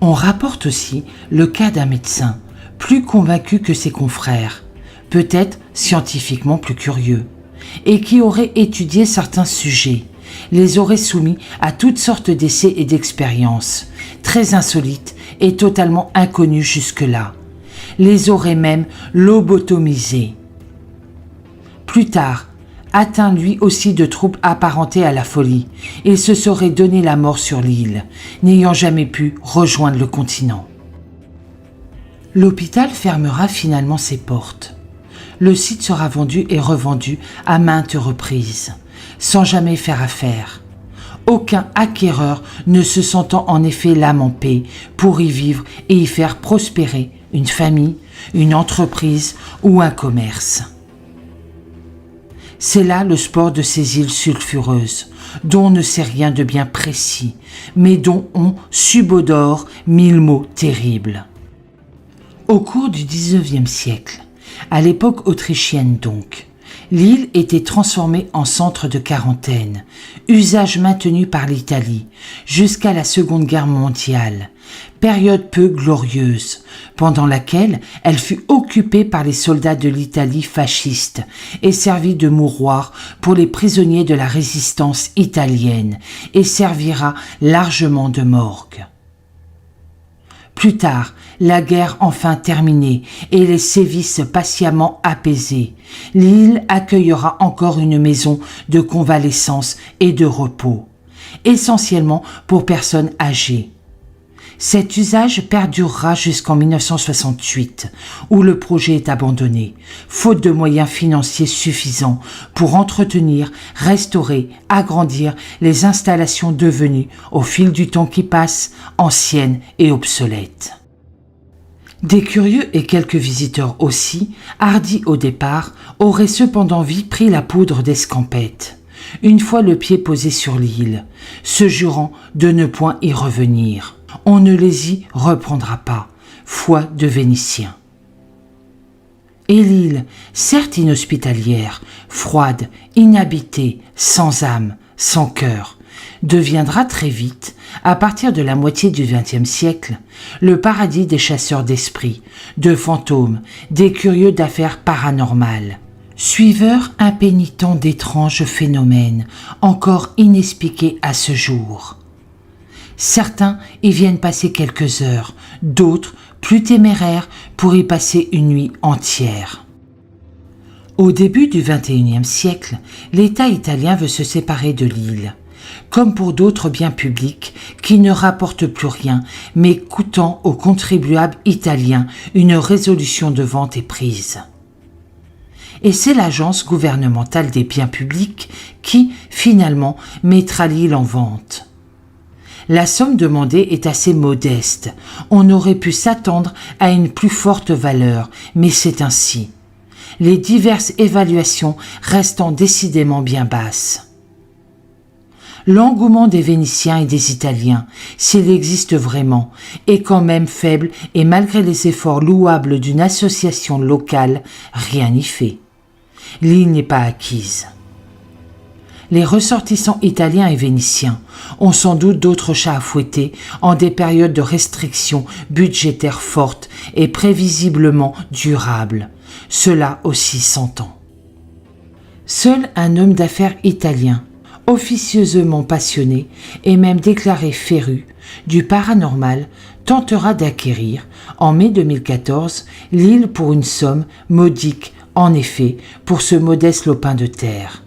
On rapporte aussi le cas d'un médecin, plus convaincu que ses confrères, peut-être scientifiquement plus curieux, et qui aurait étudié certains sujets, les aurait soumis à toutes sortes d'essais et d'expériences, très insolites et totalement inconnues jusque-là, les aurait même lobotomisés. Plus tard, atteint lui aussi de troubles apparentés à la folie. Il se serait donné la mort sur l'île, n'ayant jamais pu rejoindre le continent. L'hôpital fermera finalement ses portes. Le site sera vendu et revendu à maintes reprises, sans jamais faire affaire. Aucun acquéreur ne se sentant en effet l'âme en paix pour y vivre et y faire prospérer une famille, une entreprise ou un commerce. C'est là le sport de ces îles sulfureuses, dont on ne sait rien de bien précis, mais dont on subodore 1000 mots terribles. Au cours du XIXe siècle, à l'époque autrichienne donc, l'île était transformée en centre de quarantaine, usage maintenu par l'Italie jusqu'à la Seconde Guerre mondiale, période peu glorieuse, pendant laquelle elle fut occupée par les soldats de l'Italie fasciste et servit de mouroir pour les prisonniers de la résistance italienne et servira largement de morgue. Plus tard, la guerre enfin terminée et les sévices patiemment apaisés, l'île accueillera encore une maison de convalescence et de repos, essentiellement pour personnes âgées. Cet usage perdurera jusqu'en 1968, où le projet est abandonné, faute de moyens financiers suffisants pour entretenir, restaurer, agrandir les installations devenues, au fil du temps qui passe, anciennes et obsolètes. Des curieux et quelques visiteurs aussi, hardis au départ, auraient cependant vite pris la poudre d'escampette, une fois le pied posé sur l'île, se jurant de ne point y revenir. On ne les y reprendra pas, foi de Vénitiens. Et l'île, certes inhospitalière, froide, inhabitée, sans âme, sans cœur, deviendra très vite, à partir de la moitié du XXe siècle, le paradis des chasseurs d'esprits, de fantômes, des curieux d'affaires paranormales, suiveurs impénitents d'étranges phénomènes, encore inexpliqués à ce jour. Certains y viennent passer quelques heures, d'autres, plus téméraires, pour y passer une nuit entière. Au début du XXIe siècle, l'État italien veut se séparer de l'île, comme pour d'autres biens publics qui ne rapportent plus rien, mais coûtant aux contribuables italiens une résolution de vente et prise. Et c'est l'agence gouvernementale des biens publics qui, finalement, mettra l'île en vente. La somme demandée est assez modeste. On aurait pu s'attendre à une plus forte valeur, mais c'est ainsi. Les diverses évaluations restant décidément bien basses. L'engouement des Vénitiens et des Italiens, s'il existe vraiment, est quand même faible et malgré les efforts louables d'une association locale, rien n'y fait. L'île n'est pas acquise. Les ressortissants italiens et vénitiens ont sans doute d'autres chats à fouetter en des périodes de restrictions budgétaires fortes et prévisiblement durables. Cela aussi s'entend. Seul un homme d'affaires italien, officieusement passionné et même déclaré féru du paranormal, tentera d'acquérir, en mai 2014, l'île pour une somme modique, en effet, pour ce modeste lopin de terre.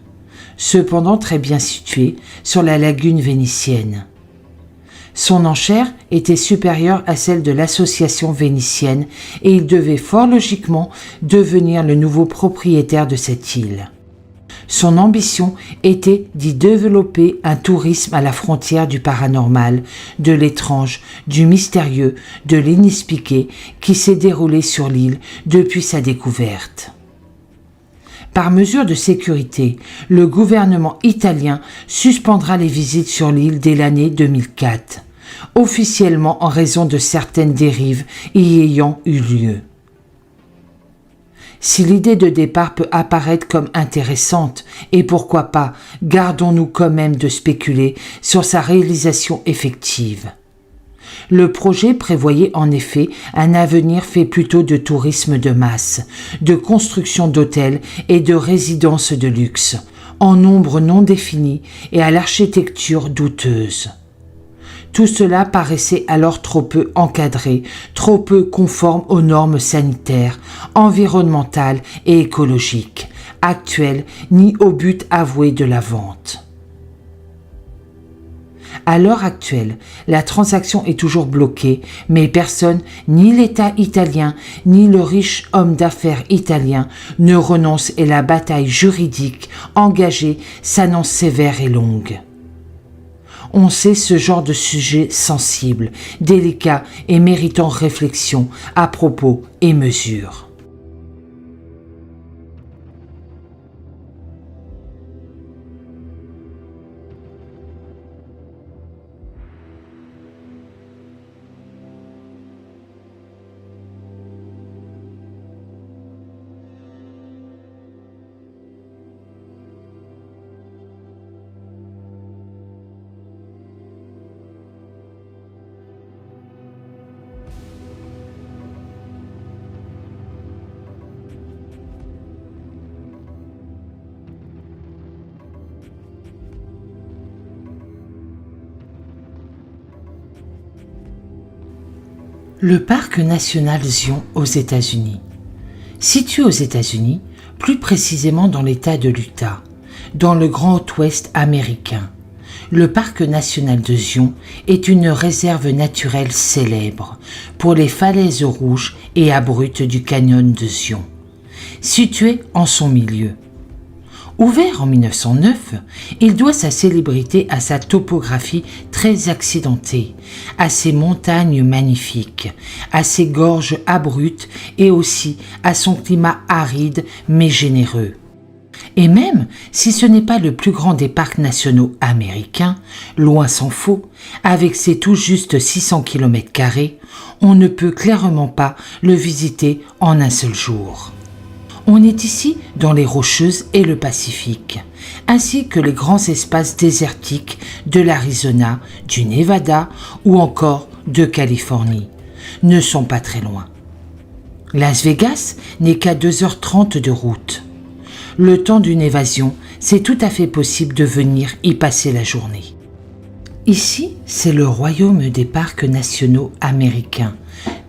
Cependant très bien situé sur la lagune vénitienne. Son enchère était supérieure à celle de l'association vénitienne et il devait fort logiquement devenir le nouveau propriétaire de cette île. Son ambition était d'y développer un tourisme à la frontière du paranormal, de l'étrange, du mystérieux, de l'inexpliqué qui s'est déroulé sur l'île depuis sa découverte. Par mesure de sécurité, le gouvernement italien suspendra les visites sur l'île dès l'année 2004, officiellement en raison de certaines dérives y ayant eu lieu. Si l'idée de départ peut apparaître comme intéressante, et pourquoi pas, gardons-nous quand même de spéculer sur sa réalisation effective. Le projet prévoyait en effet un avenir fait plutôt de tourisme de masse, de construction d'hôtels et de résidences de luxe, en nombre non défini et à l'architecture douteuse. Tout cela paraissait alors trop peu encadré, trop peu conforme aux normes sanitaires, environnementales et écologiques, actuel ni au but avoué de la vente. À l'heure actuelle, la transaction est toujours bloquée, mais personne, ni l'État italien, ni le riche homme d'affaires italien, ne renonce et la bataille juridique engagée s'annonce sévère et longue. On sait ce genre de sujet sensible, délicat et méritant réflexion, à propos et mesure. Le parc national Zion aux États-Unis. Situé aux États-Unis, plus précisément dans l'État de l'Utah, dans le Grand Ouest américain, le parc national de Zion est une réserve naturelle célèbre pour les falaises rouges et abruptes du canyon de Zion, situé en son milieu. Ouvert en 1909, il doit sa célébrité à sa topographie très accidentée, à ses montagnes magnifiques, à ses gorges abruptes et aussi à son climat aride mais généreux. Et même si ce n'est pas le plus grand des parcs nationaux américains, loin s'en faut, avec ses tout juste 600 km², on ne peut clairement pas le visiter en un seul jour. On est ici dans les Rocheuses et le Pacifique, ainsi que les grands espaces désertiques de l'Arizona, du Nevada ou encore de Californie, ne sont pas très loin. Las Vegas n'est qu'à 2h30 de route. Le temps d'une évasion, c'est tout à fait possible de venir y passer la journée. Ici, c'est le royaume des parcs nationaux américains,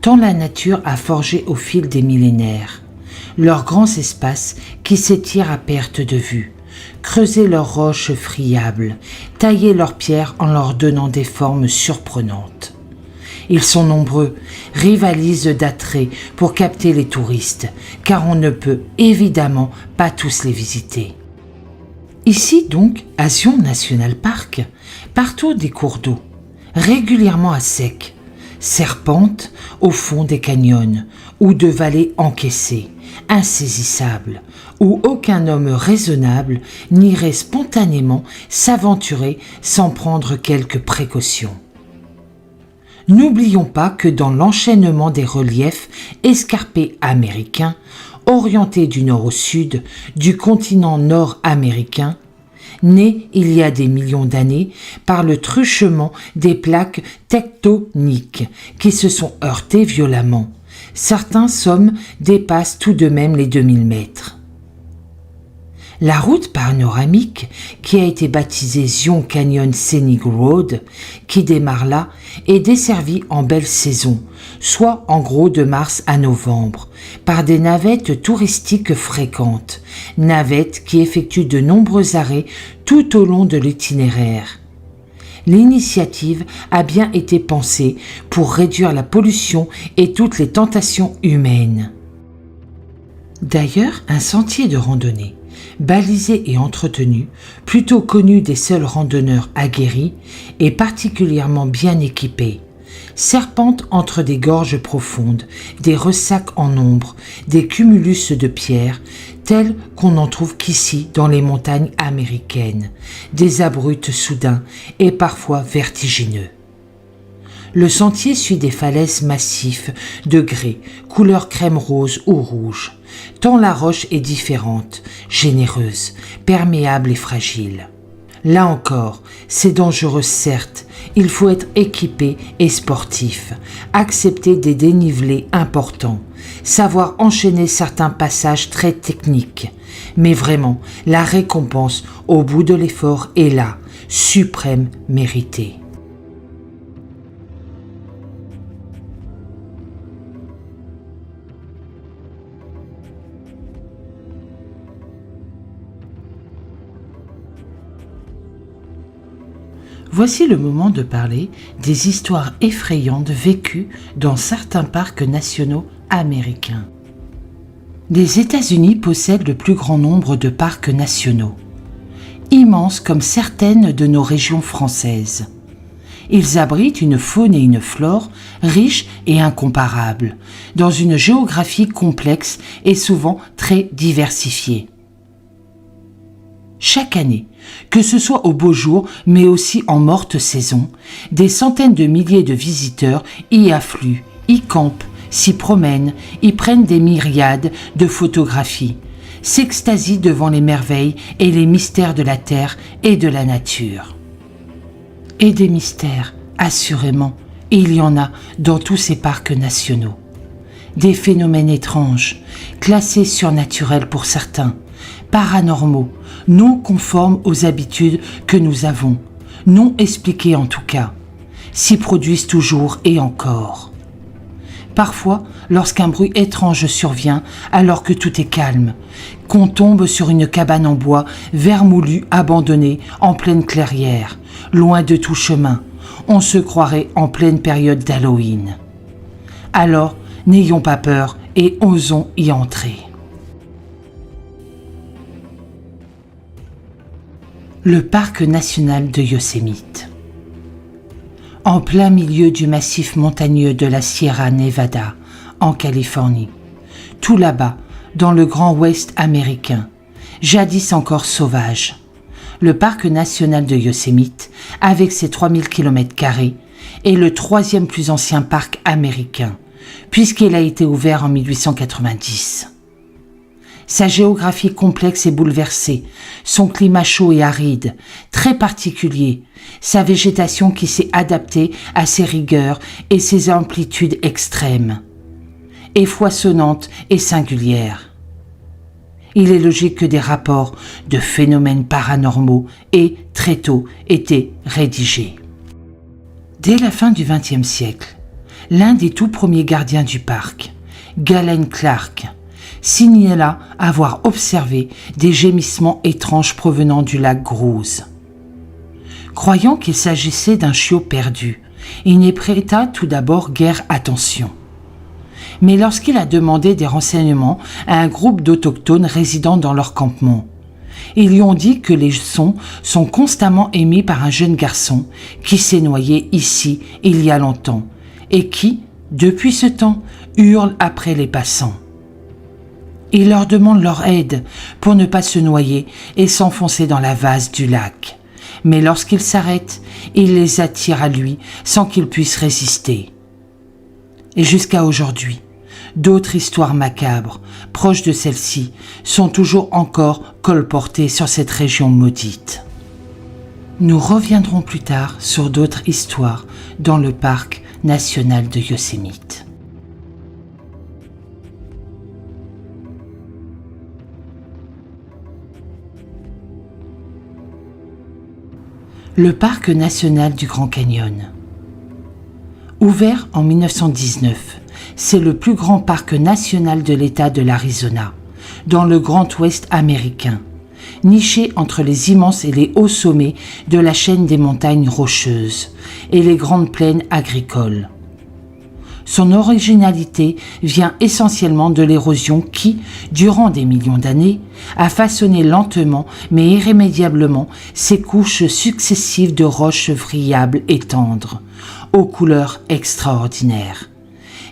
tant la nature a forgé au fil des millénaires. Leurs grands espaces qui s'étirent à perte de vue, creuser leurs roches friables, tailler leurs pierres en leur donnant des formes surprenantes. Ils sont nombreux, rivalisent d'attrait pour capter les touristes, car on ne peut évidemment pas tous les visiter. Ici donc, à Zion National Park, partout des cours d'eau, régulièrement à sec, serpentent au fond des canyons ou de vallées encaissées, insaisissables, où aucun homme raisonnable n'irait spontanément s'aventurer sans prendre quelques précautions. N'oublions pas que dans l'enchaînement des reliefs escarpés américains, orientés du nord au sud, du continent nord-américain, né il y a des millions d'années par le truchement des plaques tectoniques qui se sont heurtées violemment. Certains sommets dépassent tout de même les 2000 mètres. La route panoramique, qui a été baptisée Zion Canyon Scenic Road, qui démarre là, est desservie en belle saison, soit en gros de mars à novembre, par des navettes touristiques fréquentes, navettes qui effectuent de nombreux arrêts tout au long de l'itinéraire. L'initiative a bien été pensée pour réduire la pollution et toutes les tentations humaines. D'ailleurs, un sentier de randonnée, balisé et entretenu, plutôt connu des seuls randonneurs aguerris, est particulièrement bien équipé. Serpente entre des gorges profondes, des ressacs en ombre, des cumulus de pierres, tels qu'on n'en trouve qu'ici dans les montagnes américaines, des abrupts soudains et parfois vertigineux. Le sentier suit des falaises massifs de grès, couleur crème rose ou rouge, tant la roche est différente, généreuse, perméable et fragile. Là encore, c'est dangereux certes, il faut être équipé et sportif, accepter des dénivelés importants, savoir enchaîner certains passages très techniques. Mais vraiment, la récompense au bout de l'effort est là, suprême méritée. Voici le moment de parler des histoires effrayantes vécues dans certains parcs nationaux américains. Les États-Unis possèdent le plus grand nombre de parcs nationaux, immenses comme certaines de nos régions françaises. Ils abritent une faune et une flore riches et incomparables, dans une géographie complexe et souvent très diversifiée. Chaque année, que ce soit au beau jour, mais aussi en morte saison, des centaines de milliers de visiteurs y affluent, y campent, s'y promènent, y prennent des myriades de photographies, s'extasient devant les merveilles et les mystères de la terre et de la nature. Et des mystères, assurément, il y en a dans tous ces parcs nationaux. Des phénomènes étranges, classés surnaturels pour certains, paranormaux, non conformes aux habitudes que nous avons, non expliqués en tout cas, s'y produisent toujours et encore. Parfois, lorsqu'un bruit étrange survient, alors que tout est calme, qu'on tombe sur une cabane en bois vermoulue abandonnée en pleine clairière, loin de tout chemin, on se croirait en pleine période d'Halloween. Alors, n'ayons pas peur et osons y entrer. Le parc national de Yosemite. En plein milieu du massif montagneux de la Sierra Nevada, en Californie, tout là-bas, dans le Grand Ouest américain, jadis encore sauvage, le parc national de Yosemite, avec ses 3000 km², est le troisième plus ancien parc américain, puisqu'il a été ouvert en 1890. Sa géographie complexe et bouleversée, son climat chaud et aride, très particulier, sa végétation qui s'est adaptée à ses rigueurs et ses amplitudes extrêmes, est foisonnante et singulière. Il est logique que des rapports de phénomènes paranormaux aient très tôt été rédigés. Dès la fin du XXe siècle, l'un des tout premiers gardiens du parc, Galen Clark, signala avoir observé des gémissements étranges provenant du lac Grouse. Croyant qu'il s'agissait d'un chiot perdu, il n'y prêta tout d'abord guère attention. Mais lorsqu'il a demandé des renseignements à un groupe d'autochtones résidant dans leur campement, ils lui ont dit que les sons sont constamment émis par un jeune garçon qui s'est noyé ici il y a longtemps et qui, depuis ce temps, hurle après les passants. Il leur demande leur aide pour ne pas se noyer et s'enfoncer dans la vase du lac. Mais lorsqu'ils s'arrêtent, il les attire à lui sans qu'ils puissent résister. Et jusqu'à aujourd'hui, d'autres histoires macabres, proches de celle-ci, sont toujours encore colportées sur cette région maudite. Nous reviendrons plus tard sur d'autres histoires dans le parc national de Yosemite. Le parc national du Grand Canyon. Ouvert en 1919, c'est le plus grand parc national de l'État de l'Arizona, dans le Grand Ouest américain, niché entre les immenses et les hauts sommets de la chaîne des montagnes rocheuses et les grandes plaines agricoles. Son originalité vient essentiellement de l'érosion qui, durant des millions d'années, a façonné lentement mais irrémédiablement ces couches successives de roches friables et tendres, aux couleurs extraordinaires,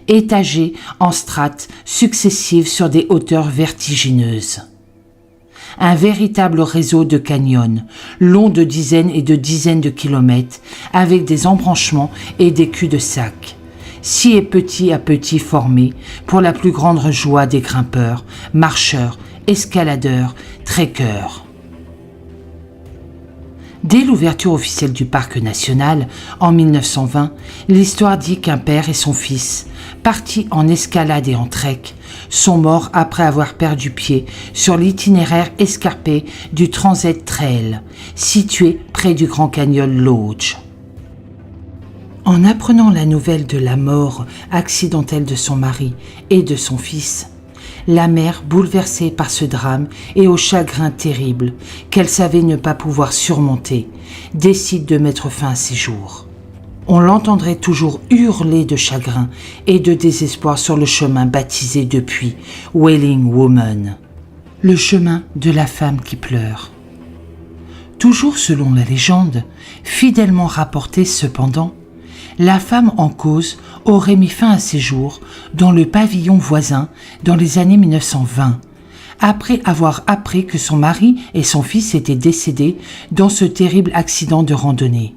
étagées en strates successives sur des hauteurs vertigineuses. Un véritable réseau de canyons, long de dizaines et de dizaines de kilomètres, avec des embranchements et des culs-de-sac, si et petit à petit formés pour la plus grande joie des grimpeurs, marcheurs, escaladeurs, trekkers. Dès l'ouverture officielle du parc national, en 1920, l'histoire dit qu'un père et son fils, partis en escalade et en trek, sont morts après avoir perdu pied sur l'itinéraire escarpé du Transit Trail, situé près du Grand Canyon Lodge. En apprenant la nouvelle de la mort accidentelle de son mari et de son fils, La mère, bouleversée par ce drame et au chagrin terrible qu'elle savait ne pas pouvoir surmonter, décide de mettre fin à ses jours. On l'entendrait toujours hurler de chagrin et de désespoir sur le chemin baptisé depuis Wailing Woman, le chemin de la femme qui pleure. Toujours selon la légende, fidèlement rapportée cependant, la femme en cause aurait mis fin à ses jours dans le pavillon voisin dans les années 1920, après avoir appris que son mari et son fils étaient décédés dans ce terrible accident de randonnée.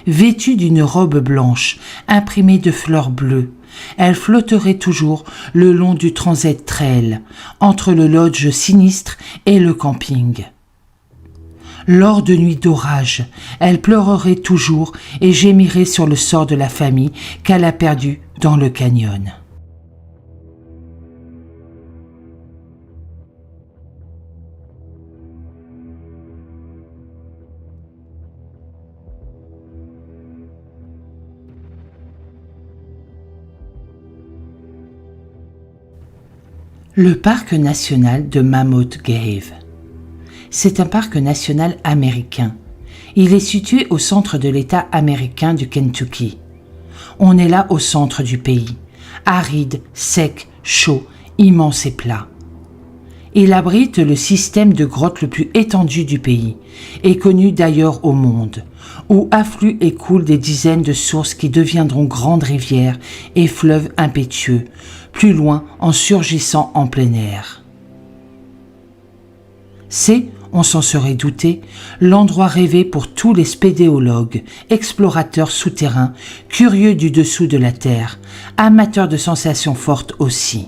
Vêtue d'une robe blanche, imprimée de fleurs bleues, elle flotterait toujours le long du Transit Trail, entre le lodge sinistre et le camping. Lors de nuits d'orage, elle pleurerait toujours et gémirait sur le sort de la famille qu'elle a perdue dans le canyon. Le parc national de Mammoth Cave. C'est un parc national américain. Il est situé au centre de l'État américain du Kentucky. On est là au centre du pays, aride, sec, chaud, immense et plat. Il abrite le système de grottes le plus étendu du pays, et connu d'ailleurs au monde, où affluent et coulent des dizaines de sources qui deviendront grandes rivières et fleuves impétueux, plus loin en surgissant en plein air. C'est, on s'en serait douté, l'endroit rêvé pour tous les spéléologues, explorateurs souterrains, curieux du dessous de la terre, amateurs de sensations fortes aussi.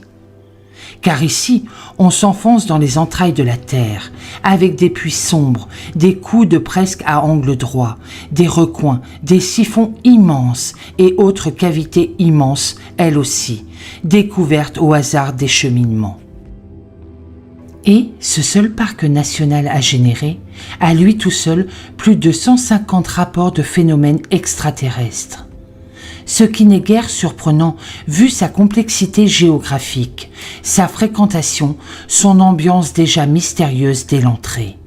Car ici, on s'enfonce dans les entrailles de la terre, avec des puits sombres, des coudes presque à angle droit, des recoins, des siphons immenses et autres cavités immenses, elles aussi, découvertes au hasard des cheminements. Et ce seul parc national a généré, à lui tout seul, plus de 150 rapports de phénomènes extraterrestres. Ce qui n'est guère surprenant vu sa complexité géographique, sa fréquentation, son ambiance déjà mystérieuse dès l'entrée.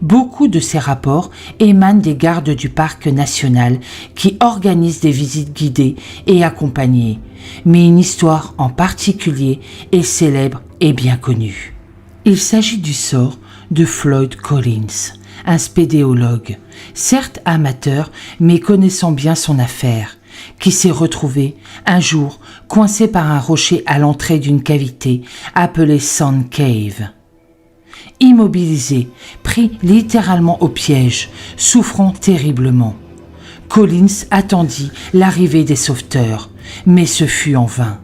Beaucoup de ces rapports émanent des gardes du parc national qui organisent des visites guidées et accompagnées, mais une histoire en particulier est célèbre et bien connue. Il s'agit du sort de Floyd Collins, un spéléologue, certes amateur, mais connaissant bien son affaire, qui s'est retrouvé, un jour, coincé par un rocher à l'entrée d'une cavité appelée Sand Cave. Immobilisé, pris littéralement au piège, souffrant terriblement, Collins attendit l'arrivée des sauveteurs, mais ce fut en vain.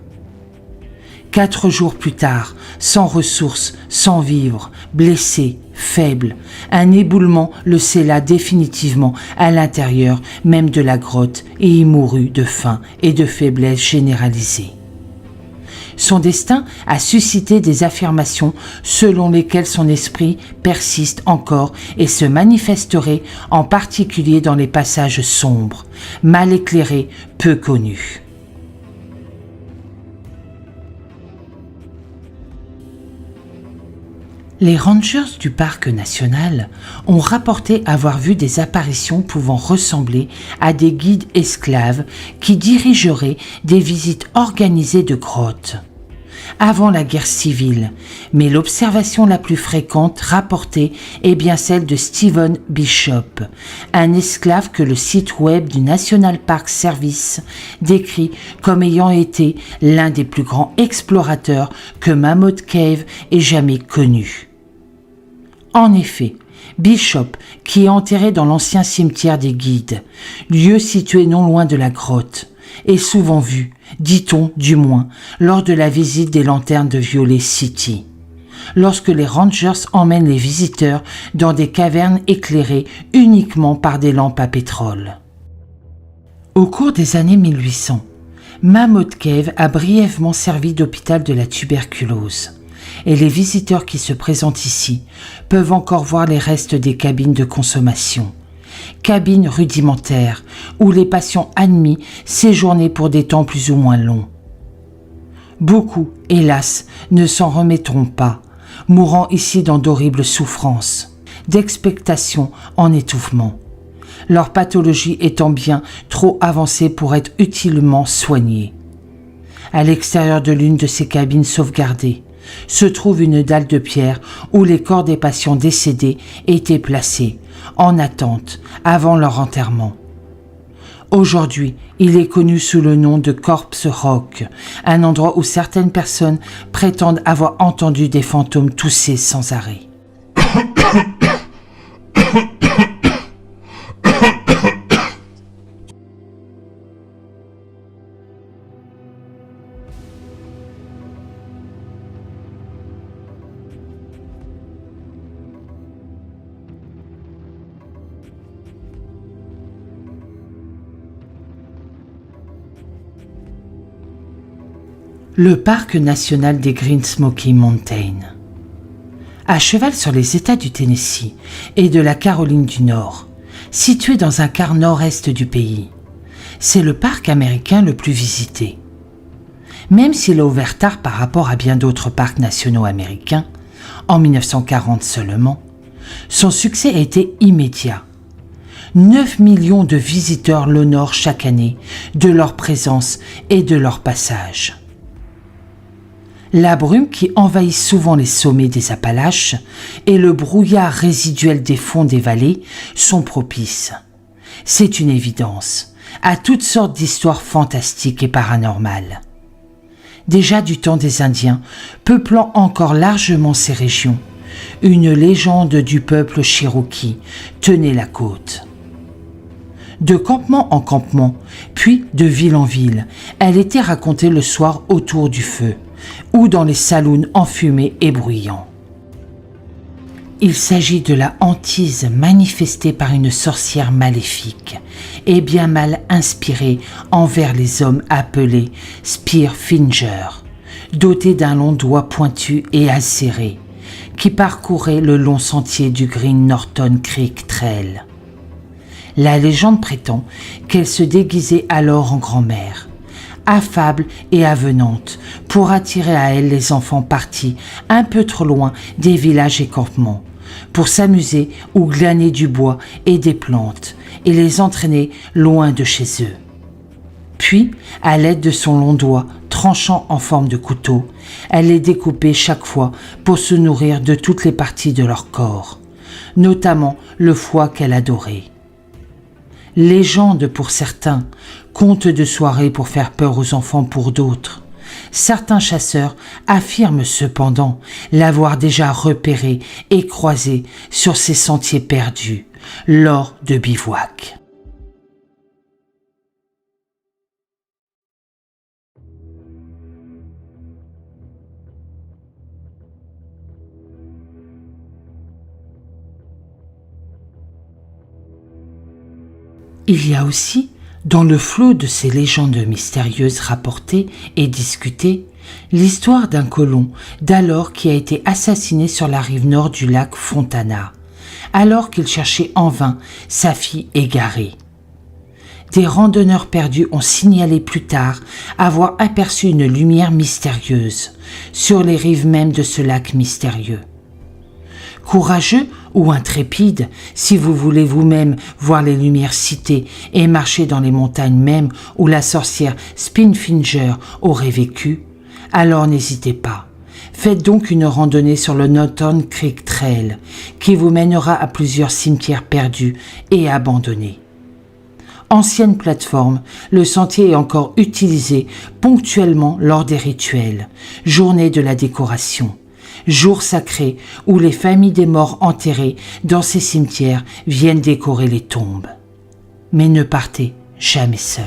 4 jours plus tard, sans ressources, sans vivres, blessé, faible, un éboulement le scella définitivement à l'intérieur même de la grotte et y mourut de faim et de faiblesse généralisée. Son destin a suscité des affirmations selon lesquelles son esprit persiste encore et se manifesterait en particulier dans les passages sombres, mal éclairés, peu connus. Les rangers du parc national ont rapporté avoir vu des apparitions pouvant ressembler à des guides esclaves qui dirigeraient des visites organisées de grottes. Avant la guerre civile, mais l'observation la plus fréquente rapportée est bien celle de Stephen Bishop, un esclave que le site web du National Park Service décrit comme ayant été l'un des plus grands explorateurs que Mammoth Cave ait jamais connu. En effet, Bishop, qui est enterré dans l'ancien cimetière des guides, lieu situé non loin de la grotte, est souvent vu, dit-on du moins, lors de la visite des lanternes de Violet City, lorsque les rangers emmènent les visiteurs dans des cavernes éclairées uniquement par des lampes à pétrole. Au cours des années 1800, Mammoth Cave a brièvement servi d'hôpital de la tuberculose. Et les visiteurs qui se présentent ici peuvent encore voir les restes des cabines de consommation. Cabines rudimentaires où les patients admis séjournaient pour des temps plus ou moins longs. Beaucoup, hélas, ne s'en remettront pas, mourant ici dans d'horribles souffrances, d'expectation en étouffement, leur pathologie étant bien trop avancée pour être utilement soignée. À l'extérieur de l'une de ces cabines sauvegardées se trouve une dalle de pierre où les corps des patients décédés étaient placés, en attente, avant leur enterrement. Aujourd'hui, il est connu sous le nom de Corpse Rock, un endroit où certaines personnes prétendent avoir entendu des fantômes tousser sans arrêt. Le parc national des Green Smoky Mountains. À cheval sur les États du Tennessee et de la Caroline du Nord, situé dans un quart nord-est du pays, c'est le parc américain le plus visité. Même s'il a ouvert tard par rapport à bien d'autres parcs nationaux américains, en 1940 seulement, son succès a été immédiat. 9 millions de visiteurs l'honorent chaque année de leur présence et de leur passage. La brume qui envahit souvent les sommets des Appalaches et le brouillard résiduel des fonds des vallées sont propices. C'est une évidence à toutes sortes d'histoires fantastiques et paranormales. Déjà du temps des Indiens, peuplant encore largement ces régions, une légende du peuple Cherokee tenait la côte. De campement en campement, puis de ville en ville, elle était racontée le soir autour du feu, ou dans les saloons enfumés et bruyants. Il s'agit de la hantise manifestée par une sorcière maléfique et bien mal inspirée envers les hommes appelés Spearfingers, dotés d'un long doigt pointu et acéré, qui parcouraient le long sentier du Green Norton Creek Trail. La légende prétend qu'elle se déguisait alors en grand-mère, affable et avenante, pour attirer à elle les enfants partis un peu trop loin des villages et campements, pour s'amuser ou glaner du bois et des plantes, et les entraîner loin de chez eux. Puis, à l'aide de son long doigt, tranchant en forme de couteau, elle les découpait chaque fois pour se nourrir de toutes les parties de leur corps, notamment le foie qu'elle adorait. Légende pour certains, conte de soirée pour faire peur aux enfants pour d'autres. Certains chasseurs affirment cependant l'avoir déjà repérée et croisée sur ces sentiers perdus lors de bivouacs. Il y a aussi, dans le flot de ces légendes mystérieuses rapportées et discutées, l'histoire d'un colon d'alors qui a été assassiné sur la rive nord du lac Fontana, alors qu'il cherchait en vain sa fille égarée. Des randonneurs perdus ont signalé plus tard avoir aperçu une lumière mystérieuse sur les rives mêmes de ce lac mystérieux. Courageux ou intrépide, si vous voulez vous-même voir les lumières citées et marcher dans les montagnes mêmes où la sorcière Spearfinger aurait vécu, alors n'hésitez pas. Faites donc une randonnée sur le Norton Creek Trail qui vous mènera à plusieurs cimetières perdus et abandonnés. Ancienne plateforme, le sentier est encore utilisé ponctuellement lors des rituels, journée de la décoration, jour sacré où les familles des morts enterrés dans ces cimetières viennent décorer les tombes. Mais ne partez jamais seul.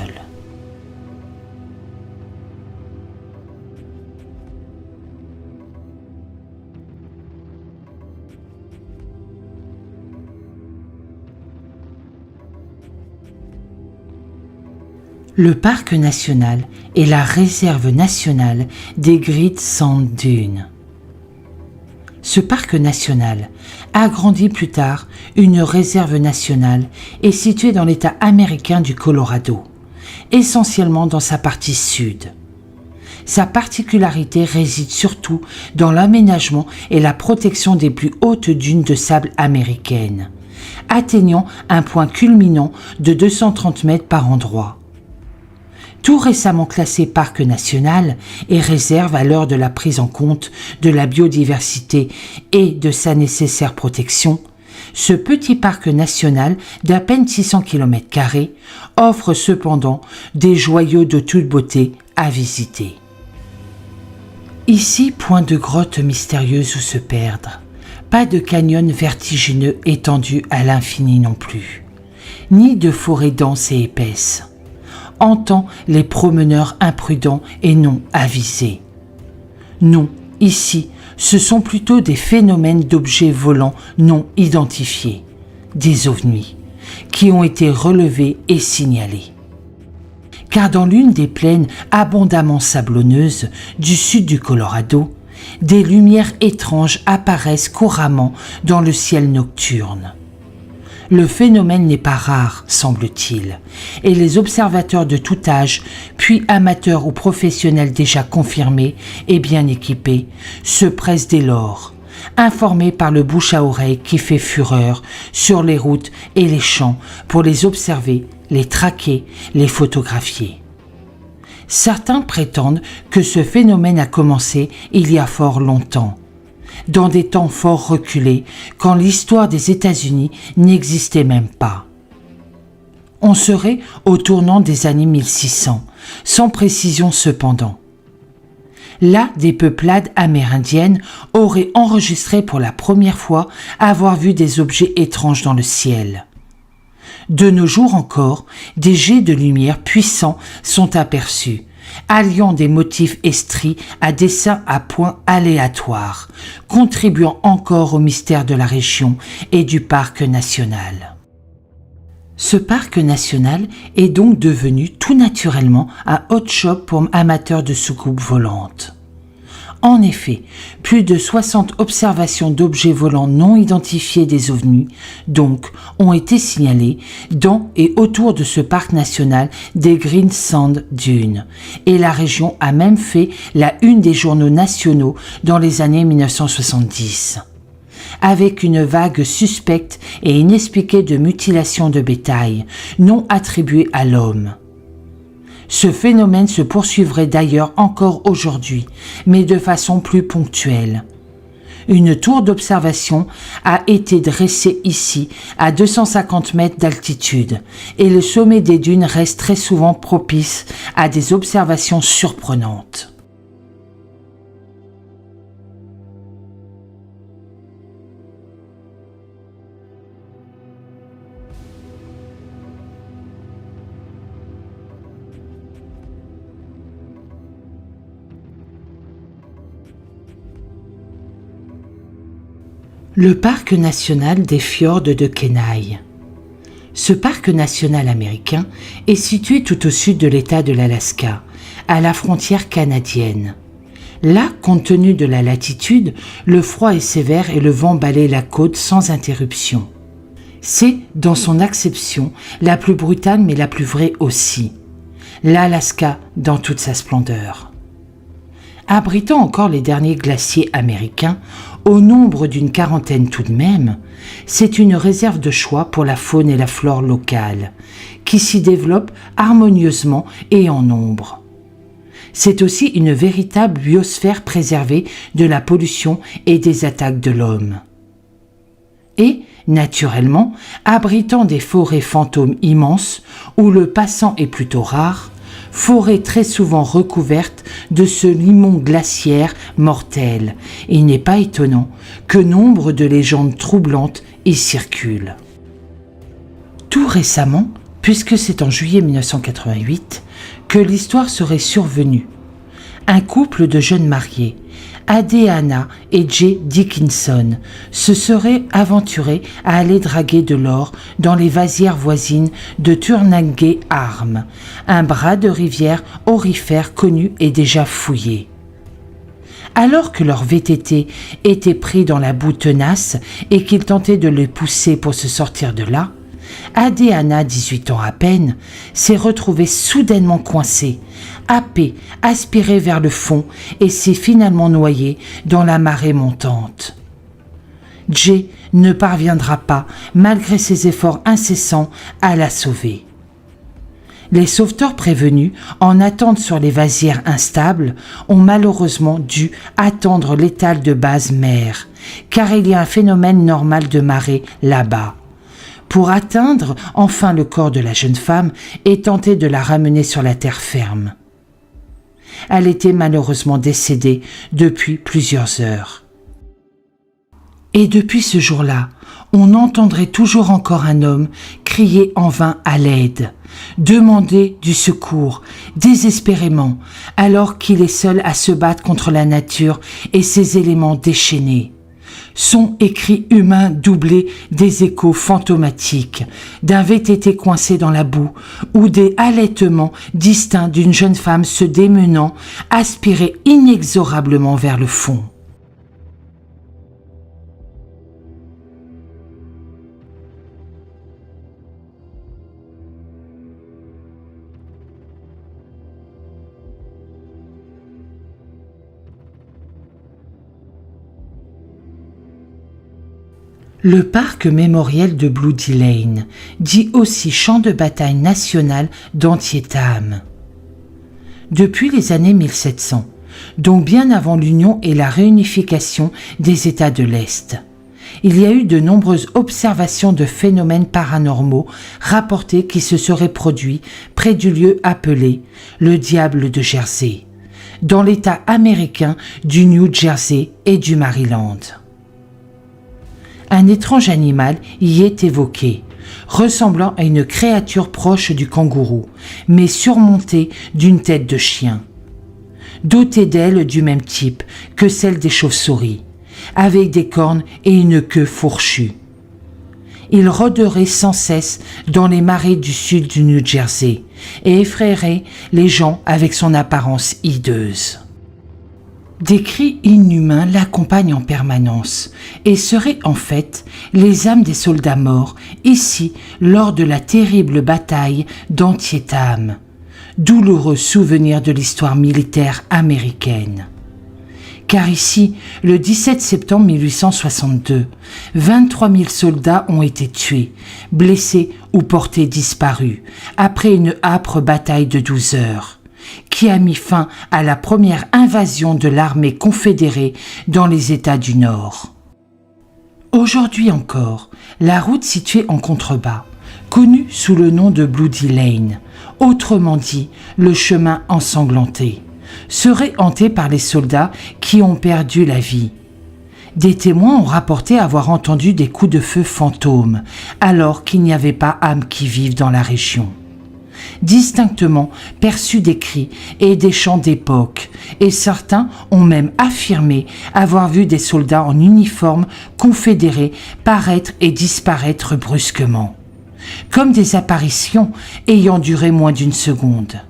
Le parc national est la réserve nationale des Great Sand Dunes. Ce parc national, agrandi plus tard une réserve nationale, est situé dans l'État américain du Colorado, essentiellement dans sa partie sud. Sa particularité réside surtout dans l'aménagement et la protection des plus hautes dunes de sable américaines, atteignant un point culminant de 230 mètres par endroit. Tout récemment classé parc national et réserve à l'heure de la prise en compte de la biodiversité et de sa nécessaire protection, ce petit parc national d'à peine 600 km² offre cependant des joyaux de toute beauté à visiter. Ici, point de grotte mystérieuse où se perdre, pas de canyon vertigineux étendu à l'infini non plus, ni de forêt dense et épaisse. Entend les promeneurs imprudents et non avisés. Non, ici, ce sont plutôt des phénomènes d'objets volants non identifiés, des ovnis, qui ont été relevés et signalés. Car dans l'une des plaines abondamment sablonneuses du sud du Colorado, des lumières étranges apparaissent couramment dans le ciel nocturne. Le phénomène n'est pas rare, semble-t-il, et les observateurs de tout âge, puis amateurs ou professionnels déjà confirmés et bien équipés, se pressent dès lors, informés par le bouche à oreille qui fait fureur sur les routes et les champs pour les observer, les traquer, les photographier. Certains prétendent que ce phénomène a commencé il y a fort longtemps, dans des temps fort reculés, quand l'histoire des États-Unis n'existait même pas. On serait au tournant des années 1600, sans précision cependant. Là, des peuplades amérindiennes auraient enregistré pour la première fois avoir vu des objets étranges dans le ciel. De nos jours encore, des jets de lumière puissants sont aperçus, alliant des motifs estris à dessins à points aléatoires, contribuant encore au mystère de la région et du parc national. Ce parc national est donc devenu tout naturellement un hotshot pour amateurs de soucoupes volantes. En effet, plus de 60 observations d'objets volants non identifiés des ovnis, donc, ont été signalées dans et autour de ce parc national des Green Sand Dunes, et la région a même fait la une des journaux nationaux dans les années 1970. Avec une vague suspecte et inexpliquée de mutilations de bétail, non attribuées à l'homme. Ce phénomène se poursuivrait d'ailleurs encore aujourd'hui, mais de façon plus ponctuelle. Une tour d'observation a été dressée ici à 250 mètres d'altitude et le sommet des dunes reste très souvent propice à des observations surprenantes. Le parc national des fjords de Kenai. Ce parc national américain est situé tout au sud de l'État de l'Alaska, à la frontière canadienne. Là, compte tenu de la latitude, le froid est sévère et le vent balaie la côte sans interruption. C'est, dans son acception, la plus brutale mais la plus vraie aussi. L'Alaska dans toute sa splendeur. Abritant encore les derniers glaciers américains, au nombre d'une quarantaine tout de même, c'est une réserve de choix pour la faune et la flore locale, qui s'y développent harmonieusement et en nombre. C'est aussi une véritable biosphère préservée de la pollution et des attaques de l'homme. Et, naturellement, abritant des forêts fantômes immenses, où le passant est plutôt rare, forêt très souvent recouverte de ce limon glaciaire mortel, il n'est pas étonnant que nombre de légendes troublantes y circulent. Tout récemment, puisque c'est en juillet 1988 que l'histoire serait survenue, un couple de jeunes mariés, Adéana et Jay Dickinson, se seraient aventurés à aller draguer de l'or dans les vasières voisines de Turnagain Arm, un bras de rivière aurifère connu et déjà fouillé. Alors que leur VTT était pris dans la boue tenace et qu'ils tentaient de le pousser pour se sortir de là, Adéana, 18 ans à peine, s'est retrouvée soudainement coincée, happé, aspiré vers le fond et s'est finalement noyé dans la marée montante. Jay ne parviendra pas, malgré ses efforts incessants, à la sauver. Les sauveteurs prévenus, en attente sur les vasières instables, ont malheureusement dû attendre l'étale de base mer, car il y a un phénomène normal de marée là-bas, pour atteindre enfin le corps de la jeune femme et tenter de la ramener sur la terre ferme. Elle était malheureusement décédée depuis plusieurs heures. Et depuis ce jour-là, on entendrait toujours encore un homme crier en vain à l'aide, demander du secours, désespérément, alors qu'il est seul à se battre contre la nature et ses éléments déchaînés. Sons et cris humains doublés des échos fantomatiques, d'un VTT coincé dans la boue, ou des halètements distincts d'une jeune femme se démenant, aspirée inexorablement vers le fond. Le parc mémoriel de Bloody Lane, dit aussi champ de bataille national d'Antietam. Depuis les années 1700, donc bien avant l'union et la réunification des États de l'Est, il y a eu de nombreuses observations de phénomènes paranormaux rapportés qui se seraient produits près du lieu appelé le Diable de Jersey, dans l'État américain du New Jersey et du Maryland. Un étrange animal y est évoqué, ressemblant à une créature proche du kangourou, mais surmontée d'une tête de chien. Dotée d'ailes du même type que celles des chauves-souris, avec des cornes et une queue fourchue. Il rôderait sans cesse dans les marais du sud du New Jersey et effraierait les gens avec son apparence hideuse. Des cris inhumains l'accompagnent en permanence et seraient en fait les âmes des soldats morts ici lors de la terrible bataille d'Antietam, douloureux souvenir de l'histoire militaire américaine. Car ici, le 17 septembre 1862, 23 000 soldats ont été tués, blessés ou portés disparus après une âpre bataille de 12 heures. Qui a mis fin à la première invasion de l'armée confédérée dans les États du Nord. Aujourd'hui encore, la route située en contrebas, connue sous le nom de Bloody Lane, autrement dit le chemin ensanglanté, serait hantée par les soldats qui ont perdu la vie. Des témoins ont rapporté avoir entendu des coups de feu fantômes, alors qu'il n'y avait pas âme qui vive dans la région. Distinctement perçu des cris et des chants d'époque, et certains ont même affirmé avoir vu des soldats en uniforme confédérés paraître et disparaître brusquement, comme des apparitions ayant duré moins d'une seconde.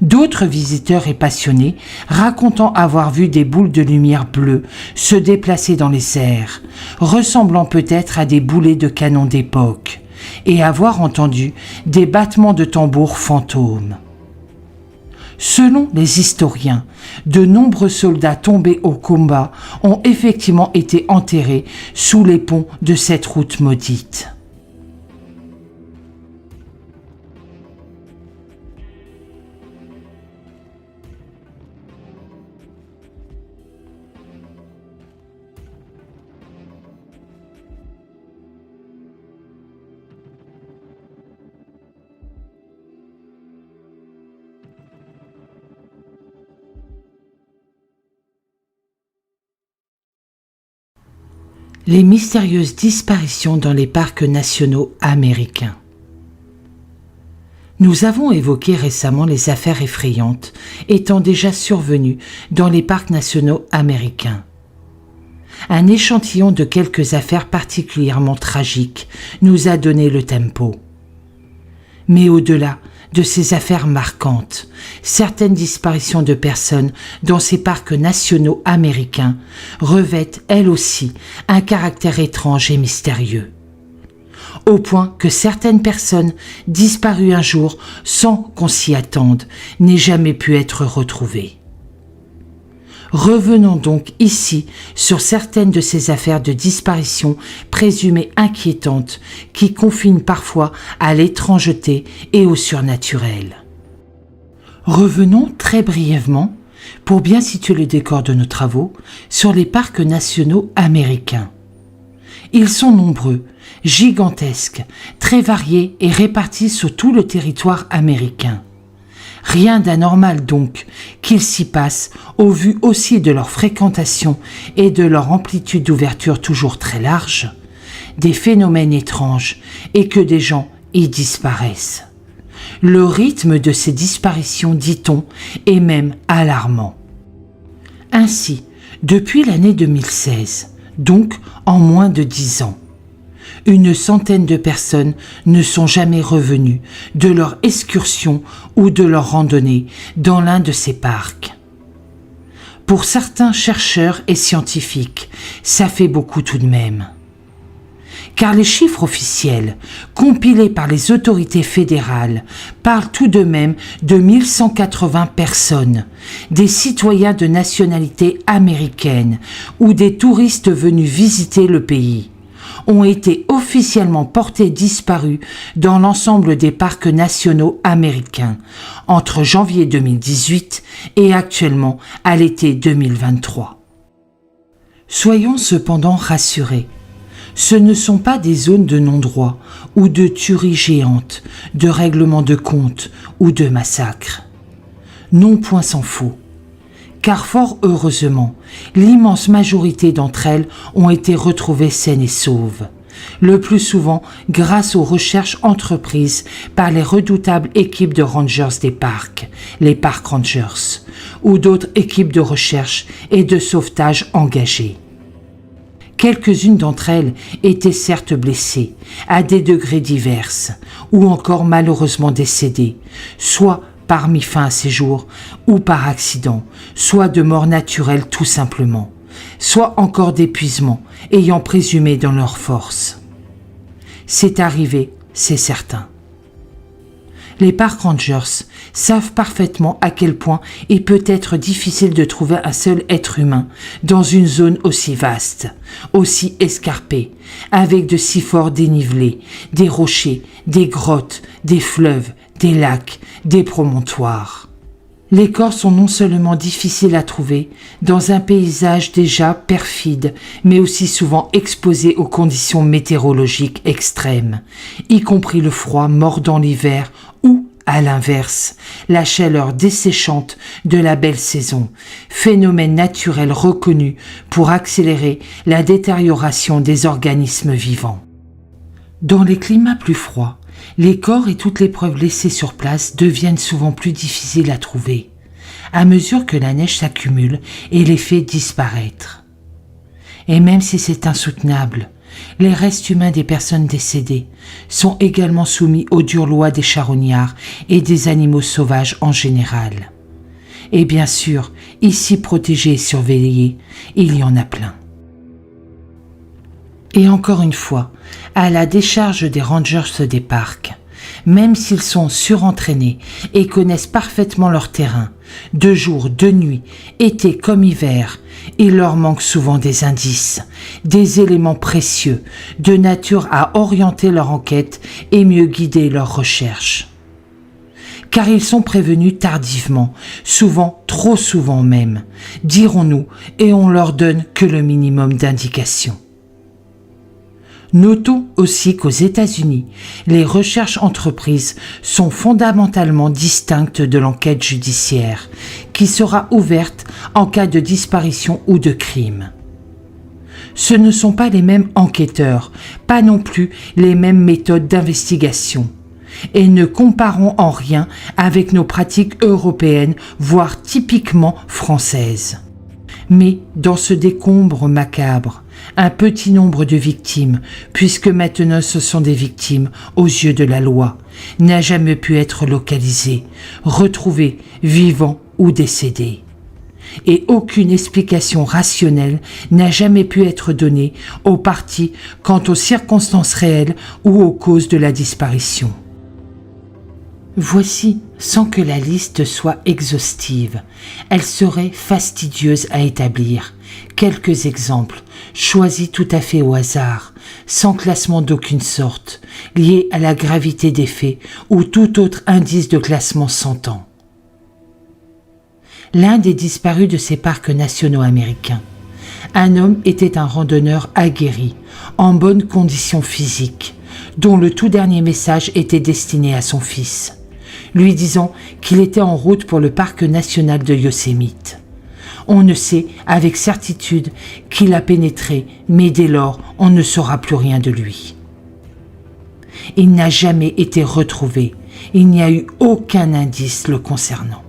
D'autres visiteurs et passionnés racontant avoir vu des boules de lumière bleue se déplacer dans les airs, ressemblant peut-être à des boulets de canon d'époque, et avoir entendu des battements de tambours fantômes. Selon les historiens, de nombreux soldats tombés au combat ont effectivement été enterrés sous les ponts de cette route maudite. Les mystérieuses disparitions dans les parcs nationaux américains. Nous avons évoqué récemment les affaires effrayantes étant déjà survenues dans les parcs nationaux américains. Un échantillon de quelques affaires particulièrement tragiques nous a donné le tempo. Mais au-delà de ces affaires marquantes, certaines disparitions de personnes dans ces parcs nationaux américains revêtent elles aussi un caractère étrange et mystérieux. au point que certaines personnes disparues un jour sans qu'on s'y attende n'aient jamais pu être retrouvées. Revenons donc ici sur certaines de ces affaires de disparition présumées inquiétantes qui confinent parfois à l'étrangeté et au surnaturel. Revenons très brièvement, pour bien situer le décor de nos travaux, sur les parcs nationaux américains. Ils sont nombreux, gigantesques, très variés et répartis sur tout le territoire américain. Rien d'anormal donc qu'il s'y passe au vu aussi de leur fréquentation et de leur amplitude d'ouverture toujours très large, des phénomènes étranges et que des gens y disparaissent. Le rythme de ces disparitions, dit-on, est même alarmant. Ainsi, depuis l'année 2016, donc en moins de 10 ans, une centaine de personnes ne sont jamais revenues de leur excursion ou de leur randonnée dans l'un de ces parcs. Pour certains chercheurs et scientifiques, ça fait beaucoup tout de même. Car les chiffres officiels, compilés par les autorités fédérales, parlent tout de même de 1180 personnes, des citoyens de nationalité américaine ou des touristes venus visiter le pays, ont été officiellement portés disparus dans l'ensemble des parcs nationaux américains entre janvier 2018 et actuellement à l'été 2023. Soyons cependant rassurés. Ce ne sont pas des zones de non-droit ou de tueries géantes, de règlements de comptes ou de massacres. Non, point s'en faut. Car fort heureusement, l'immense majorité d'entre elles ont été retrouvées saines et sauves, le plus souvent grâce aux recherches entreprises par les redoutables équipes de rangers des parcs, les park rangers, ou d'autres équipes de recherche et de sauvetage engagées. Quelques-unes d'entre elles étaient certes blessées, à des degrés divers, ou encore malheureusement décédées, soit par mis fin à ses jours, ou par accident, soit de mort naturelle tout simplement, soit encore d'épuisement, ayant présumé dans leur force. C'est arrivé, c'est certain. Les park rangers savent parfaitement à quel point il peut être difficile de trouver un seul être humain dans une zone aussi vaste, aussi escarpée, avec de si forts dénivelés, des rochers, des grottes, des fleuves, des lacs, des promontoires. Les corps sont non seulement difficiles à trouver, dans un paysage déjà perfide, mais aussi souvent exposé aux conditions météorologiques extrêmes, y compris le froid mordant l'hiver ou, à l'inverse, la chaleur desséchante de la belle saison, phénomène naturel reconnu pour accélérer la détérioration des organismes vivants. Dans les climats plus froids, les corps et toutes les preuves laissées sur place deviennent souvent plus difficiles à trouver, à mesure que la neige s'accumule et les fait disparaître. Et même si c'est insoutenable, les restes humains des personnes décédées sont également soumis aux dures lois des charognards et des animaux sauvages en général. Et bien sûr, ici protégés et surveillés, il y en a plein. Et encore une fois, à la décharge des rangers des parcs, même s'ils sont surentraînés et connaissent parfaitement leur terrain, de jour, de nuit, été comme hiver, il leur manque souvent des indices, des éléments précieux, de nature à orienter leur enquête et mieux guider leurs recherches. Car ils sont prévenus tardivement, souvent, trop souvent même, dirons-nous, et on leur donne que le minimum d'indications. Notons aussi qu'aux États-Unis, les recherches entreprises sont fondamentalement distinctes de l'enquête judiciaire, qui sera ouverte en cas de disparition ou de crime. Ce ne sont pas les mêmes enquêteurs, pas non plus les mêmes méthodes d'investigation, et ne comparons en rien avec nos pratiques européennes, voire typiquement françaises. Mais dans ce décombre macabre, un petit nombre de victimes, puisque maintenant ce sont des victimes aux yeux de la loi, n'a jamais pu être localisé, retrouvé, vivant ou décédé. et aucune explication rationnelle n'a jamais pu être donnée aux parties quant aux circonstances réelles ou aux causes de la disparition. Voici, sans que la liste soit exhaustive, elle serait fastidieuse à établir, quelques exemples, choisis tout à fait au hasard, sans classement d'aucune sorte, liés à la gravité des faits ou tout autre indice de classement s'entend. L'un des disparus de ces parcs nationaux américains. Un homme était un randonneur aguerri, en bonne condition physique, dont le tout dernier message était destiné à son fils, lui disant qu'il était en route pour le parc national de Yosemite. On ne sait avec certitude qu'il a pénétré, mais dès lors, on ne saura plus rien de lui. Il n'a jamais été retrouvé. Il n'y a eu aucun indice le concernant.